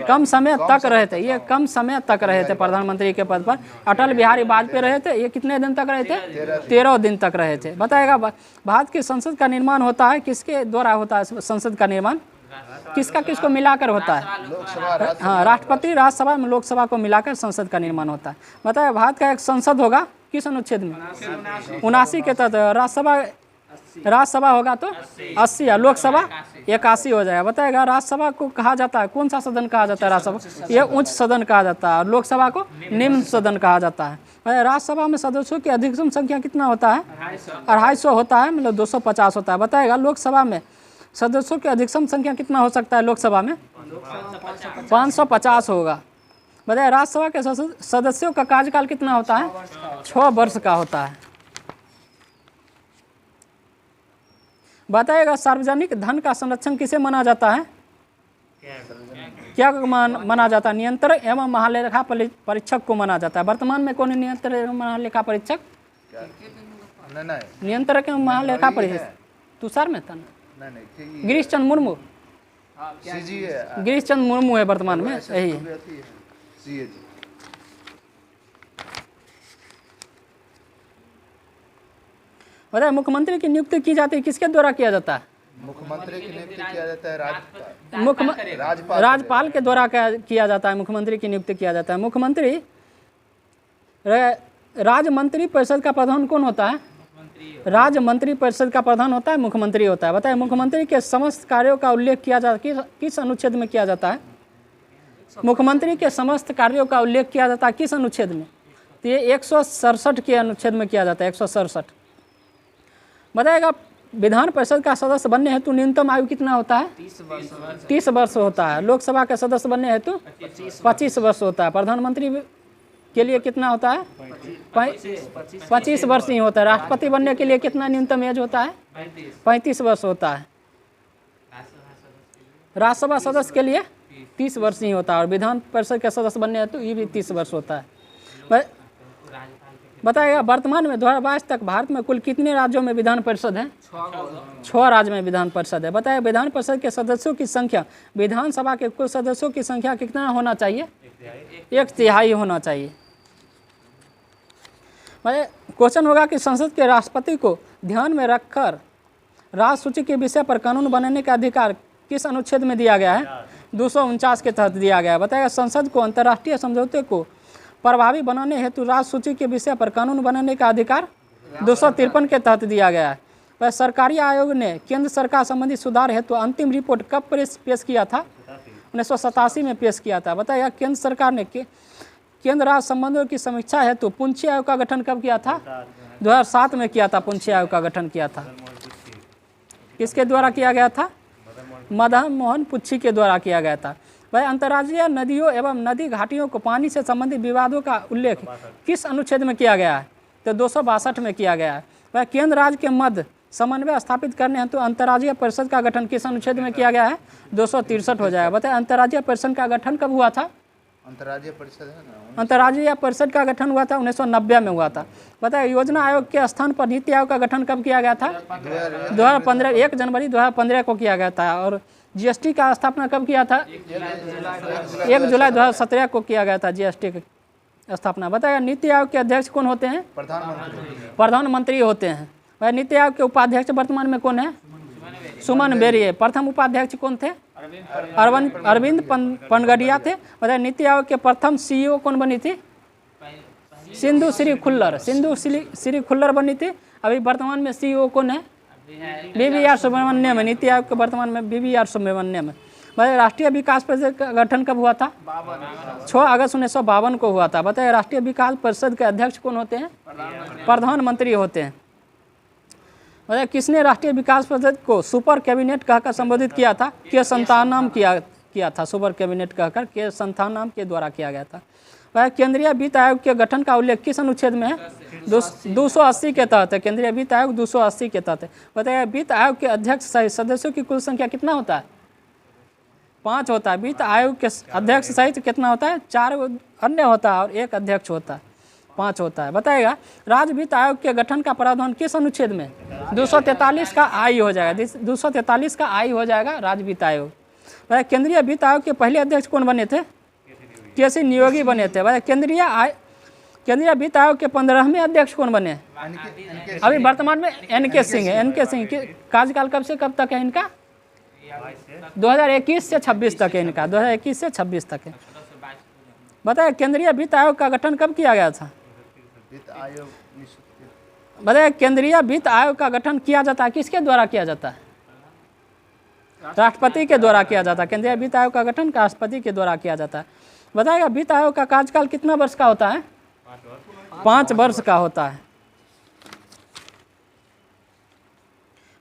कम समय तक रहे थे। ये कम समय तक रहे थे प्रधानमंत्री के पद पर। अटल बिहारी वाजपेयी रहे थे। ये कितने दिन तक रहे थे? 13 दिन तक रहे थे। बताएगा भारत की संसद का निर्माण होता है किसके द्वारा होता है? संसद का निर्माण किसको मिलाकर होता है? हाँ राष्ट्रपति राज्यसभा में लोकसभा को मिलाकर संसद का निर्माण होता है। बताया भारत का एक संसद होगा किस अनुच्छेद में? 79 के तहत। राज्यसभा होगा तो 80 और लोकसभा 81 हो जाएगा। बताएगा राज्यसभा को कहा जाता है कौन सा सदन कहा जाता है? राज्यसभा ये उच्च सदन कहा जाता है और लोकसभा को निम्न सदन कहा जाता है। राज्यसभा में सदस्यों की अधिकतम संख्या कितना होता है? 250 होता है, मतलब 250 होता है। बताएगा लोकसभा में सदस्यों की अधिकतम संख्या कितना हो सकता है? लोकसभा में 550 होगा। बताइए राज्यसभा के सदस्यों का कार्यकाल कितना होता है? 6 वर्ष का होता है। बताइएगा सार्वजनिक धन का संरक्षण किसे माना जाता है? क्या माना जाता है? नियंत्रक एवं महालेखा परीक्षक को माना जाता है। वर्तमान में कौन है नियंत्रक एवं महालेखा परीक्षक? नियंत्रक एवं महालेखा परीक्षक तुषार मेहता, गिरीश चंद्र मुर्मू। गिरीश चंद्र मुर्मू है वर्तमान में, यही है। बताइए मुख्यमंत्री की नियुक्ति की जाती है किसके द्वारा किया जाता है? मुख्यमंत्री की नियुक्ति किया जाता है राज्यपाल के द्वारा किया जाता है। मुख्यमंत्री की नियुक्ति किया जाता है। मुख्यमंत्री राज्य मंत्री परिषद का प्रधान कौन होता है? राज्य मंत्री परिषद का प्रधान होता है, मुख्यमंत्री होता है। बताइए मुख्यमंत्री के समस्त कार्यों का उल्लेख किया जाता है किस अनुच्छेद में किया जाता है? मुख्यमंत्री के समस्त कार्यों का उल्लेख किया जाता है किस अनुच्छेद में? तो ये 167 के अनुच्छेद में किया जाता है, 167। बताएगा विधान परिषद का सदस्य बनने हेतु न्यूनतम आयु कितना होता है? 30 वर्ष होता है। लोकसभा के सदस्य बनने हेतु 25 वर्ष होता है। प्रधानमंत्री के लिए कितना होता है? 25 वर्ष ही होता है। राष्ट्रपति बनने के लिए कितना न्यूनतम एज होता है? 35 वर्ष होता है। राज्यसभा सदस्य के लिए 30 वर्ष ही होता है और विधान परिषद के सदस्य बनने हेतु ये भी 30 वर्ष होता है। बताइएगा वर्तमान में 2022 तक भारत में कुल कितने राज्यों में विधान परिषद है? 6 राज्य में विधान परिषद है। बताइए विधान परिषद के सदस्यों की संख्या विधानसभा के कुल सदस्यों की संख्या कितना होना चाहिए? 1/3 होना चाहिए। क्वेश्चन होगा कि संसद के राष्ट्रपति को ध्यान में रखकर राज्य सूची के विषय पर कानून बनाने का अधिकार किस अनुच्छेद में दिया गया है? 249 के तहत दिया गया है। बताएगा संसद को अंतर्राष्ट्रीय समझौते को प्रभावी बनाने हेतु राज्य सूची के विषय पर कानून बनाने का अधिकार 253 के तहत दिया गया है। वह सरकारी आयोग ने केंद्र सरकार संबंधी सुधार हेतु अंतिम रिपोर्ट कब पेश किया था? 1987 में पेश किया था। बताइए केंद्र सरकार ने केंद्र राज्य संबंधों की समीक्षा हेतु पुंछी आयोग का गठन कब किया था? 2007 में किया था। पुंछी आयोग का गठन किया था। किसके द्वारा किया गया था? मदन मोहन पुच्छी के द्वारा किया गया था। वह अंतर्राज्यीय नदियों एवं नदी घाटियों को पानी से संबंधित विवादों का उल्लेख किस अनुच्छेद में किया गया है? तो 262 में किया गया है। वह केंद्र राज्य के मध्य समन्वय स्थापित करने हेतु अंतर्राज्यीय परिषद का गठन किस अनुच्छेद में किया गया है? 263 हो जाएगा। बताए अंतर्राज्यीय परिषद का गठन कब हुआ था? अंतर्राज्यीय परिषद है ना, अंतर्राज्यीय परिषद का गठन हुआ था 1990 में हुआ था। बताए योजना आयोग के स्थान पर नीति आयोग का गठन कब किया गया था? 2015 1 जनवरी 2015 को किया गया था। और जीएसटी का स्थापना कब किया था? 1 जुलाई 2017 को किया गया था जीएसटी की स्थापना। बताया नीति आयोग के अध्यक्ष कौन होते हैं? प्रधानमंत्री होते हैं। वह नीति आयोग के उपाध्यक्ष वर्तमान में कौन है? सुमन बेरी। प्रथम उपाध्यक्ष कौन थे? अरविंद पनगडिया थे। बताया नीति आयोग के प्रथम सीईओ कौन बनी थी? सिंधु श्री खुल्लर बनी थी। अभी वर्तमान में सीईओ कौन है? BVR सुब्रमण्यम है। नीति आयोग के वर्तमान में BVR सुब्रमण्यम है। बताइए राष्ट्रीय विकास परिषद का गठन कब हुआ था? 6 अगस्त 1952 को हुआ था। बताइए राष्ट्रीय विकास परिषद के अध्यक्ष कौन होते हैं? प्रधानमंत्री होते हैं। बताइए किसने राष्ट्रीय विकास परिषद को सुपर कैबिनेट कहकर संबोधित किया था? के संतानाम किया था। सुपर कैबिनेट कहकर के संतानाम के द्वारा किया गया था। वह केंद्रीय वित्त आयोग के गठन का उल्लेख किस अनुच्छेद में है? 280 के तहत है। केंद्रीय वित्त आयोग 280 के तहत है। बताइए वित्त आयोग के अध्यक्ष सहित सदस्यों की कुल संख्या कितना होता है? 5 होता है। वित्त आयोग के अध्यक्ष सहित कितना होता है? 4 अन्य होता है और 1 अध्यक्ष होता है। 5 होता है। बताइएगा राज्य वित्त आयोग के गठन का प्रावधान किस अनुच्छेद में? 243 का आई हो जाएगा। 243 का आई हो जाएगा राज्य वित्त आयोग। वह केंद्रीय वित्त आयोग के पहले अध्यक्ष कौन बने थे? केसी नियोगी बने थे। वह केंद्रीय वित्त आयोग के 15वें अध्यक्ष कौन बने? अभी वर्तमान में NK सिंह है। NK सिंह के कार्यकाल कब से कब तक है इनका? 2021 से 26 तक है इनका। 2021 से 26 तक है। बताइए केंद्रीय वित्त आयोग का गठन कब किया गया था? बताइए केंद्रीय वित्त आयोग का गठन किया जाता है किसके द्वारा किया जाता है? राष्ट्रपति के द्वारा किया जाता है। केंद्रीय वित्त आयोग का गठन राष्ट्रपति के द्वारा किया जाता है। बताइएगा वित्त आयोग का कार्यकाल कितना वर्ष का होता है? 5 वर्ष का होता है।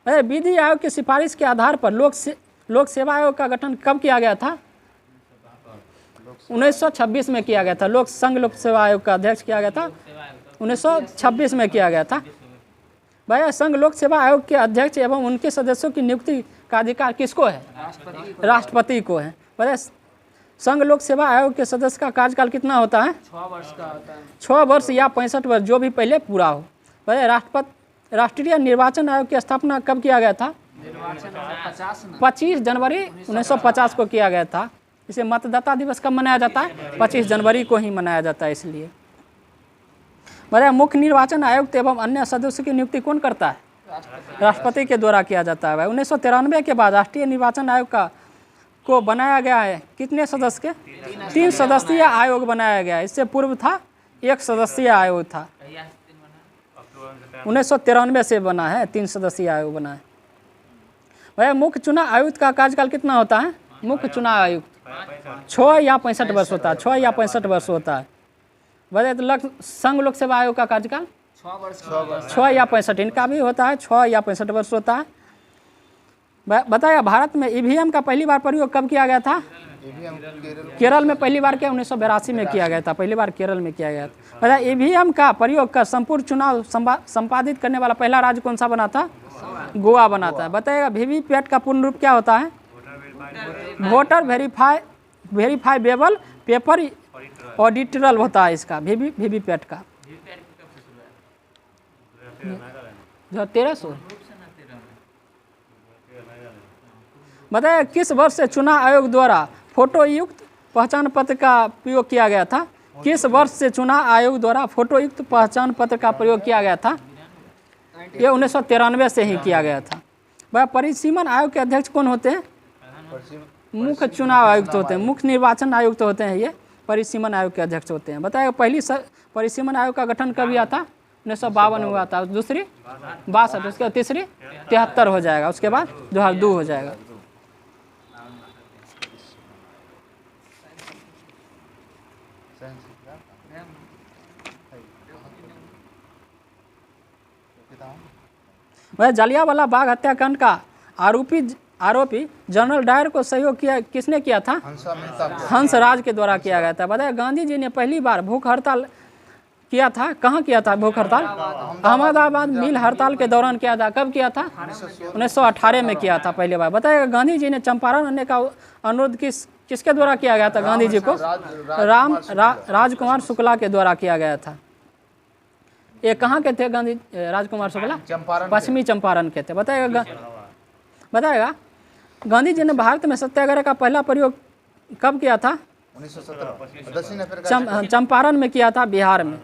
विधि आयोग की सिफारिश के आधार पर लोक सेवा आयोग का गठन कब किया गया था? 1926 में किया गया था। संघ लोक सेवा आयोग का अध्यक्ष किया गया था 1926 में किया गया था। भाई संघ लोक सेवा आयोग के अध्यक्ष एवं उनके सदस्यों की नियुक्ति का अधिकार किसको है? राष्ट्रपति को है। भाई संघ लोक सेवा आयोग के सदस्य का कार्यकाल कितना होता है? 6 वर्ष का होता है। 6 वर्ष या 65 वर्ष जो भी पहले पूरा हो। भाई राष्ट्रीय निर्वाचन आयोग की स्थापना कब किया गया था? 25 जनवरी 1950 को किया गया था। इसे मतदाता दिवस कब मनाया जाता है? 25 जनवरी को ही मनाया जाता है। इसलिए बताइए मुख्य निर्वाचन आयुक्त एवं अन्य सदस्यों की नियुक्ति कौन करता है? राष्ट्रपति के द्वारा किया जाता है। 1993 के बाद राष्ट्रीय निर्वाचन आयोग को बनाया गया है कितने सदस्य के? 3 सदस्यीय आयोग बनाया गया है। इससे पूर्व था 1 सदस्यीय आयोग था। 1993 से बना है, 3 सदस्यीय आयोग बना है। भाई मुख्य चुनाव आयुक्त का कार्यकाल कितना होता है? मुख्य चुनाव आयुक्त 6 या 65 वर्ष होता है, 6 या 65 वर्ष होता है। बताइए तो संघ लोक सेवा आयोग का कार्यकाल 6 वर्ष 6 या 65, इनका भी होता है 6 या 65 वर्ष होता है। बताइए भारत में ईवीएम का पहली बार प्रयोग कब किया गया था? ईवीएम केरल में पहली बार क्या 1982 में किया गया था, पहली बार केरल में किया गया था। बताइए ईवीएम का प्रयोग कर संपूर्ण चुनाव संपादित करने वाला पहला राज्य कौन सा बना था? गोवा बना था। बताइएगा वीवीपैट का पूर्ण रूप क्या होता है? वोटर वेरिफाइबेबल पेपर ऑडिटरल होता है इसका, वीवीपैट का 1300। बताइए किस वर्ष से चुनाव आयोग द्वारा फोटो युक्त पहचान पत्र का प्रयोग किया गया था? किस वर्ष से चुनाव आयोग द्वारा फोटो युक्त पहचान पत्र का प्रयोग किया गया था? ये 1993 से ही किया गया था। वह परिसीमन आयोग के अध्यक्ष कौन होते हैं? मुख्य चुनाव आयुक्त होते हैं, मुख्य निर्वाचन आयुक्त होते हैं, ये परिसीमन आयोग के अध्यक्ष होते हैं। बताइए पहली परिसीमन आयोग का गठन कब हुआ था? 1952 हुआ था। दूसरी 62, उसके बाद तीसरी 73 हो जाएगा, उसके बाद 2002 हो जाएगा। वह जलियांवाला बाग हत्याकांड का आरोपी जनरल डायर को सहयोग किया किसने किया था? हंसराज के द्वारा किया गया था। बताया गांधी जी ने पहली बार भूख हड़ताल किया था, कहाँ किया था भूख हड़ताल? अहमदाबाद मिल हड़ताल के दौरान किया था। कब किया था? 1918 में किया था पहली बार। बताइएगा गांधी जी ने चंपारण आने का अनुरोध किसके द्वारा किया गया था? गांधी जी को राजकुमार शुक्ला के द्वारा किया गया था। ये कहाँ के थे गांधी? राजकुमार शुक्ला पश्चिमी चंपारण के थे। बताएगा गांधी जी ने भारत में सत्याग्रह का पहला प्रयोग कब किया था? 1917 चंपारण में किया था, बिहार में।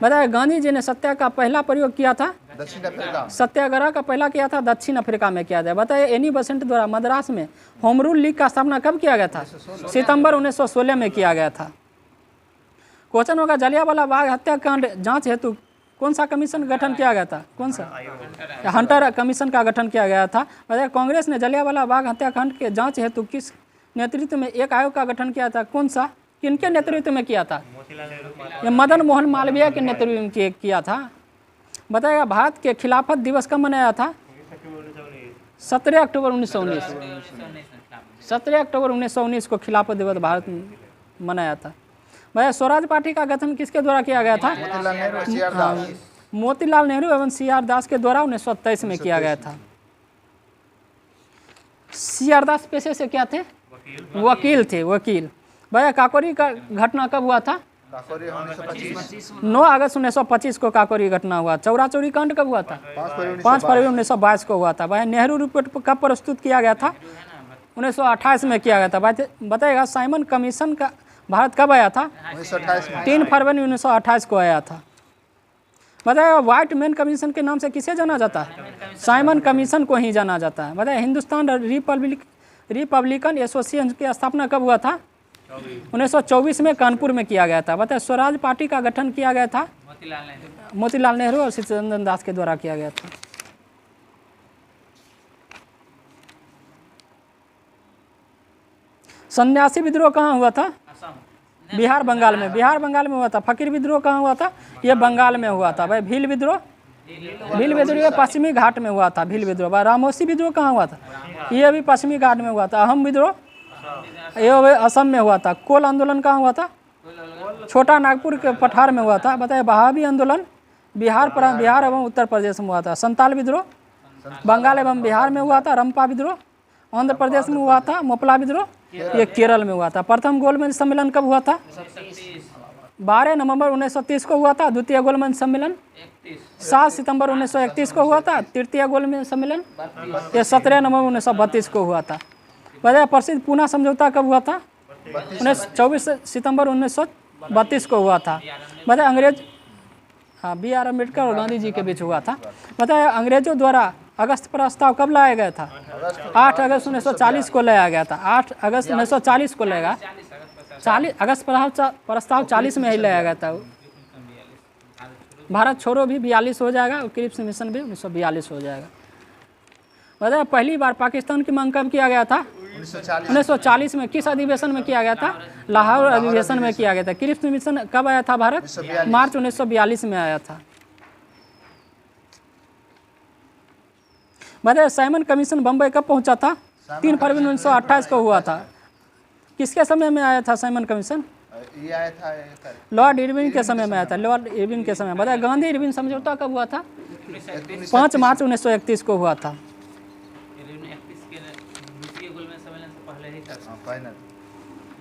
बताया गांधी जी ने सत्या का पहला प्रयोग किया था? दक्षिण अफ्रीका। सत्याग्रह का पहला किया था दक्षिण अफ्रीका में किया था। बताइए एनी बेसेंट द्वारा मद्रास में होम रूल लीग का स्थापना कब किया गया था? सितंबर 1916 में किया गया था। क्वेश्चन होगा जलियांवाला बाग हत्याकांड जांच हेतु कौन सा कमीशन गठन किया गया था? कौन सा? हंटर कमीशन का गठन किया गया था। बताइए कांग्रेस ने जलियांवाला बाग हत्याकांड के जांच हेतु किस नेतृत्व में एक आयोग का गठन किया था? कौन सा? किनके नेतृत्व में किया था? ये मदन मोहन मालवीय के नेतृत्व में किया था। बताइएगा भारत के खिलाफत दिवस कब मनाया था? 17 अक्टूबर 1919। 17 अक्टूबर 1919 को खिलाफत दिवस भारत में मनाया था। भाई स्वराज पार्टी का गठन किसके द्वारा किया गया था? मोतीलाल नेहरू एवं CR दास के द्वारा 1923 में किया गया था। CR दास पेशे से क्या थे? वकील थे, वकील। भैया काकोरी का घटना कब हुआ था? 9 अगस्त 1925 को काकोरी घटना हुआ। चौरा चौरी कांड कब हुआ था? 5 फरवरी 1922 को हुआ था। भाई नेहरू रिपोर्ट कब प्रस्तुत किया गया था? 1928 में किया गया था। बताइएगा साइमन कमीशन का भारत कब आया था? 3 फरवरी 1928 को आया था। बताइएगा व्हाइट मैन कमीशन के नाम से किसे जाना जाता है? साइमन कमीशन को ही जाना जाता है। बताइए हिंदुस्तान रिपब्लिकन एसोसिएशन की स्थापना कब हुआ था? 1924 में कानपुर में किया गया था। बताइए स्वराज पार्टी का गठन किया गया था? मोतीलाल नेहरू और सचिदानंद दास के द्वारा किया गया था। सन्यासी विद्रोह कहाँ हुआ था? बिहार बंगाल में। बिहार बंगाल में हुआ था। फकीर विद्रोह कहाँ हुआ था? ये बंगाल में हुआ था। भाई भील विद्रोह ये पश्चिमी घाट में हुआ था। भील विद्रोह। भाई रामोसी विद्रोह कहाँ हुआ था? ये भी पश्चिमी घाट में हुआ था। अहम विद्रोह ये असम में हुआ था। कोल आंदोलन कहाँ हुआ था? छोटा नागपुर के पठार में हुआ था। बताइए बहावी आंदोलन बिहार एवं उत्तर प्रदेश में हुआ था। संताल विद्रोह बंगाल एवं बिहार में हुआ था। रंपा विद्रोह आंध्र प्रदेश में हुआ था। मोपला विद्रोह ये केरल में हुआ था। प्रथम गोलमेज सम्मेलन कब हुआ था? 12 नवंबर 1930 को हुआ था। द्वितीय गोलमेज सम्मेलन 7 सितंबर 1931 को हुआ था। तृतीय गोलमेज सम्मेलन ये 17 नवंबर 1932 को हुआ था। बताइए प्रसिद्ध पूना समझौता कब हुआ था? 24 सितंबर 1932 को हुआ था। बताइए अंग्रेज BR अम्बेडकर और गांधी जी के बीच हुआ था। बताइए अंग्रेजों द्वारा अगस्त प्रस्ताव कब लाया गया था? 8 अगस्त 1940 को लाया गया था। 8 अगस्त 1940 को लेगा। 40 अगस्त प्रस्ताव 40 में ही लाया गया था। भारत छोड़ो भी 42 हो जाएगा और क्रिप्स मिशन भी 1942 हो जाएगा। बताया पहली बार पाकिस्तान की मांग कब किया गया था? 1940 में। किस अधिवेशन में किया गया था? लाहौर अधिवेशन में किया गया था। क्रिप्स मिशन कब आया था भारत? मार्च 1942 में आया था। बताया साइमन कमीशन बम्बई कब पहुंचा था? 3 फरवरी 1928 को हुआ था। किसके समय में आया था साइमन कमीशन? ये आया था लॉर्ड इरविन के समय में आया था। लॉर्ड इरविन के समय। बताया गांधी इरविन समझौता कब हुआ था? 5 मार्च 1931 को हुआ था। फाइनल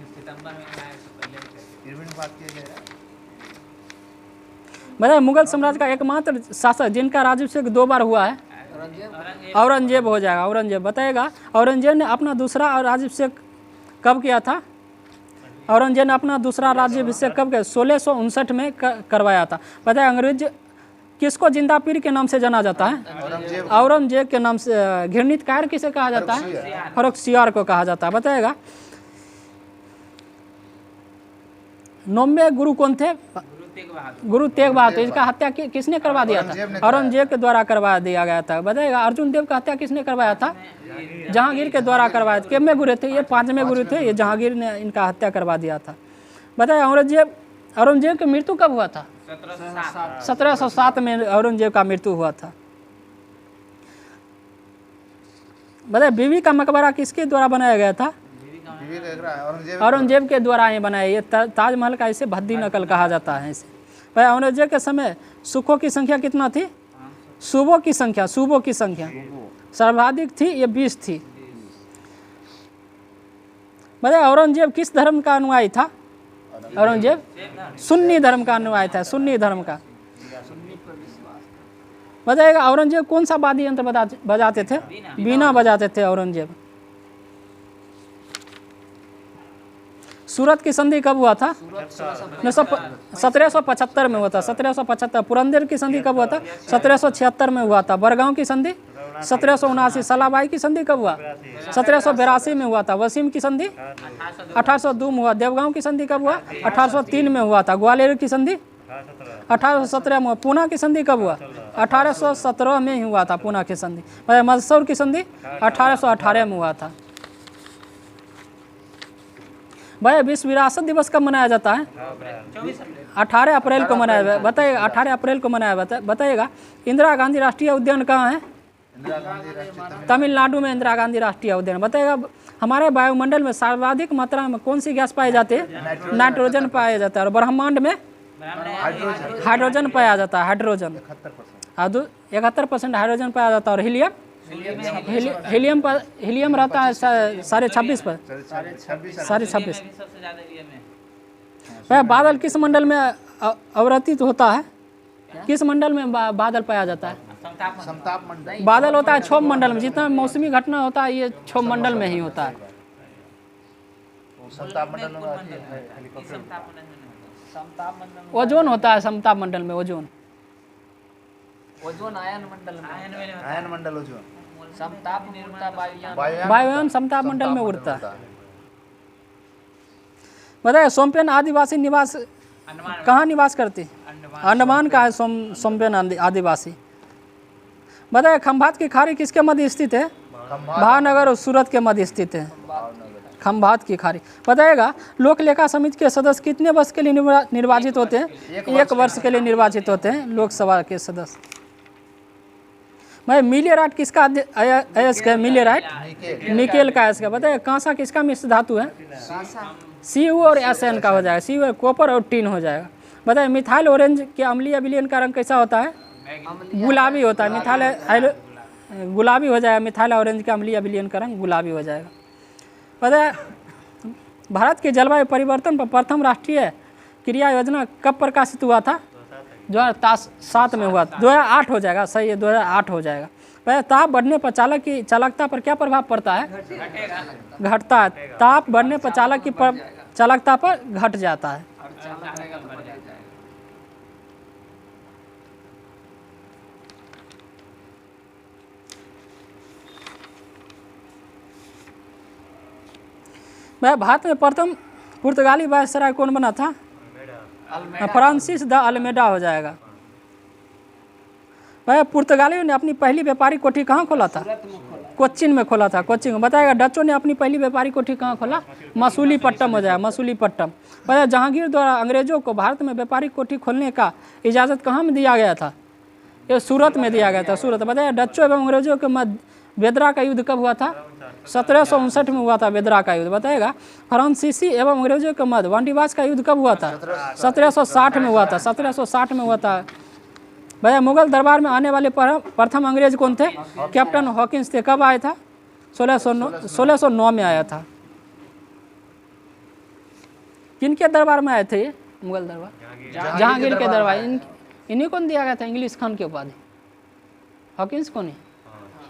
सितंबर में आया तो पहले इरविन बात किया गया है। बताया मुगल साम्राज्य का एकमात्र शासक जिनका राज्याभिषेक 2 बार हुआ है? औरंगजेब हो जाएगा। औरंगजेब। बताएगा औरंगजेब ने अपना दूसरा राज्याभिषेक कब किया था? औरंगजेब ने अपना दूसरा राज्याभिषेक कब किया? 1659 में करवाया था। बताया अंग्रेज किसको जिंदा पीर के नाम से जाना जाता है? औरंगजेब के नाम से। घृणित कायर किसे कहा जाता है? फर्रुखसियार को कहा जाता है। बताएगा 9वें गुरु कौन थे? गुरु तेग बहादुर। इसका हत्या किसने करवा दिया था? औरंगजेब के द्वारा करवा दिया गया था। बताएगा अर्जुन देव का हत्या किसने करवाया था? जहांगीर के द्वारा करवाया था। कितने गुरु थे? ये 5वें गुरु थे। ये जहांगीर ने इनका हत्या करवा दिया था। बताया औरंगजेब की मृत्यु कब हुआ था? 1707 में औरंगजेब का मृत्यु हुआ था। बताया बीबी का मकबरा किसके द्वारा बनाया गया था? औरंगजेब के द्वारा ही बनाया। ये ताजमहल का इसे भद्दी नकल कहा जाता है इसे। भाई औरंगजेब के समय सुखों की संख्या कितना थी? सूबों की संख्या सर्वाधिक थी, ये 20 थी। बताया औरंगजेब किस धर्म का अनुयायी था? औरंगजेब सुन्नी धर्म का अनुयायी था। सुन्नी धर्म का। बताइएगा औरंगजेब कौन सा वाद्य यंत्र बजाते थे? बीना बजाते थे औरंगजेब। सूरत की संधि कब हुआ था? 1775 में हुआ था। 1775। पुरंदर की संधि कब हुआ था? 1776 में हुआ था। बरगांव की संधि 1779। सलाबाई की संधि कब हुआ? 1782 में हुआ था। वसीम की संधि 1802 में हुआ। देवगांव की संधि कब हुआ? 1803 में हुआ था। ग्वालियर की संधि 1817 में हुआ। पूना की संधि कब हुआ? 1817 में ही हुआ था पूना की संधि। मंदसौर की संधि 1818 में हुआ था। भाई विश्व विरासत दिवस कब मनाया जाता है? 18 अप्रैल को मनाया जाता है। बताइएगा 18 अप्रैल को मनाया जाता है। बताइएगा इंदिरा गांधी राष्ट्रीय उद्यान कहाँ है? तमिलनाडु में इंदिरा गांधी राष्ट्रीय उद्यान। बताइएगा हमारे वायुमंडल में सर्वाधिक मात्रा में कौन सी गैस पाई जाती है? नाइट्रोजन पाया जाता है। और ब्रह्मांड में हाइड्रोजन पाया जाता है। हाइड्रोजन 71% हाइड्रोजन पाया जाता है। और हीलियम रहता है 26.5 पर। 26.5। बादल किस मंडल में अवरतित होता है? किस मंडल में बादल पाया जाता है? समताप मंडल। बादल होता है क्षोभ मंडल में। जितना मौसमी घटना होता है ये क्षोभ मंडल में ही होता है। समताप मंडल में हेलीकॉप्टर। ओजोन होता है समताप मंडल में। ओजोन आयन मंडल में। आयन मंडल ओजोन। समताप निर्मता वायुयान समताप मंडल में उड़ता है। बताइए सोमपेन आदिवासी निवास कहाँ निवास करते? अंडमान का है सोमपेन आदिवासी। बताइए खंभात की खाड़ी किसके मध्य स्थित है? भावनगर और सूरत के मध्य स्थित है खंभात की खाड़ी। बताइएगा लोक लेखा समिति के सदस्य कितने वर्ष के लिए निर्वाचित होते हैं? 1 वर्ष के लिए निर्वाचित होते हैं लोकसभा के सदस्य। भाई मिलियराइट किसका अयस्क है? मिलियराइट निकेल का अयस्क है। बताइए कांसा किसका मिश्र धातु है? Cu और Sn का हो जाएगा। Cu कॉपर और टिन हो जाएगा। बताइए मिथाइल ऑरेंज के अम्लीय विलयन का रंग कैसा होता है? गुलाबी होता है। मिथाइल गुलाबी हो जाएगा। मिथाइल ऑरेंज का अम्लीय विलयन का रंग गुलाबी हो जाएगा। बताइए भारत के जलवायु परिवर्तन पर प्रथम राष्ट्रीय क्रिया योजना कब प्रकाशित हुआ था? 2007 में हुआ। 2008 हो जाएगा। सही है 2008 हो जाएगा। वह ताप बढ़ने पर चालक की चालकता पर क्या प्रभाव पड़ता है? घटता है। ताप बढ़ने पर चालक की चालकता पर घट जाता है। वह भारत में प्रथम पुर्तगाली वायसराय कौन बना था? फ्रांसिस द अल्मेडा हो जाएगा। भाई पुर्तगालियों ने अपनी पहली व्यापारिक कोठी कहाँ खोला था? कोच्चिन में खोला था। कोच्चिन में बताएगा। डचों ने अपनी पहली व्यापारिक कोठी कहाँ खोला? मसूलीपट्टम हो जाएगा, मसूलीपट्टम। बताया जहांगीर द्वारा अंग्रेजों को भारत में व्यापारिक कोठी खोलने का इजाज़त कहाँ में दिया गया था? ये सूरत में दिया गया था, सूरत। बताया डचों एवं अंग्रेजों के मध्य बेदरा का युद्ध कब हुआ था? 1759 में हुआ था बेदरा का युद्ध। बताएगा फ्रांसीसी एवं अंग्रेजों के मध्य वांडीवास का युद्ध कब हुआ था? 1760 में हुआ था, 1760 में हुआ था। भैया मुगल दरबार में आने वाले प्रथम अंग्रेज कौन थे? कैप्टन हॉकिंस थे। कब आया था? 1609 में आया था। किनके दरबार में आए थे ये? मुगल दरबार, जहांगीर के दरबार। इन्हीं को दिया गया था इंग्लिश खान की उपाधि। हॉकिंस को नहीं,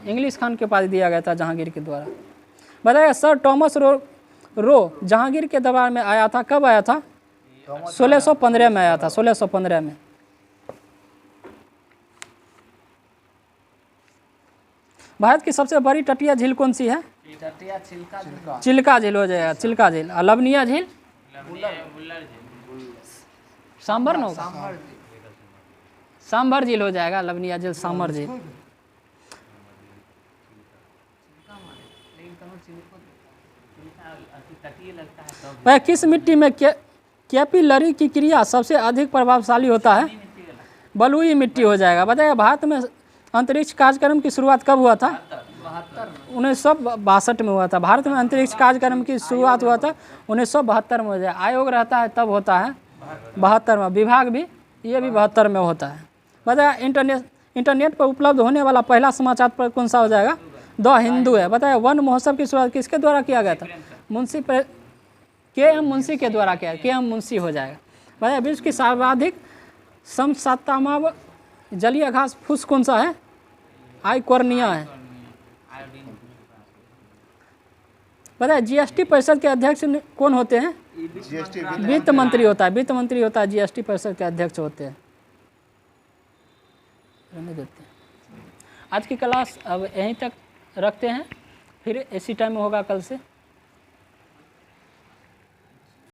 इंग्लिश खान की उपाधि दिया गया था जहांगीर के द्वारा। बताइए सर थॉमस रो जहांगीर के दरबार में आया था। कब आया था? 1615 में आया था, 1615 में। भारत की सबसे बड़ी तटीय झील कौन सी है? तटिया छिलका झील। चिल्का झील हो जाएगा, चिल्का झील। और लवनिया झील? सांभर न होगा, सांभर झील हो जाएगा। लवनिया झील, सांभर झील। वह किस मिट्टी में कैपिलरी की क्रिया सबसे अधिक प्रभावशाली होता है? बलुई मिट्टी हो जाएगा। बताइए भारत में अंतरिक्ष कार्यक्रम की शुरुआत कब हुआ था? 1962 में हुआ था। भारत में अंतरिक्ष कार्यक्रम की शुरुआत हुआ था 1972 में हो जाए। आयोग रहता है तब होता है 72 में। विभाग भी ये भी 72 में होता है। बताया इंटरनेट पर उपलब्ध होने वाला पहला समाचार पत्र कौन सा हो जाएगा? द हिंदू है। बताया वन महोत्सव की शुरुआत किसके द्वारा किया गया था? मुंशी के.एम. मुंशी के द्वारा किया। के.एम. मुंशी हो जाएगा। बताया विश्व की सर्वाधिक समसातमाव जलीय घास फूस कौन सा है? आइकोर्निया है। बताया जीएसटी परिषद के अध्यक्ष कौन होते हैं? जीएसटी वित्त मंत्री होता है, वित्त मंत्री होता है, जीएसटी परिषद के अध्यक्ष होते हैं। रहने देते हैं। आज की क्लास अब यहीं तक रखते हैं, फिर इसी टाइम होगा कल से।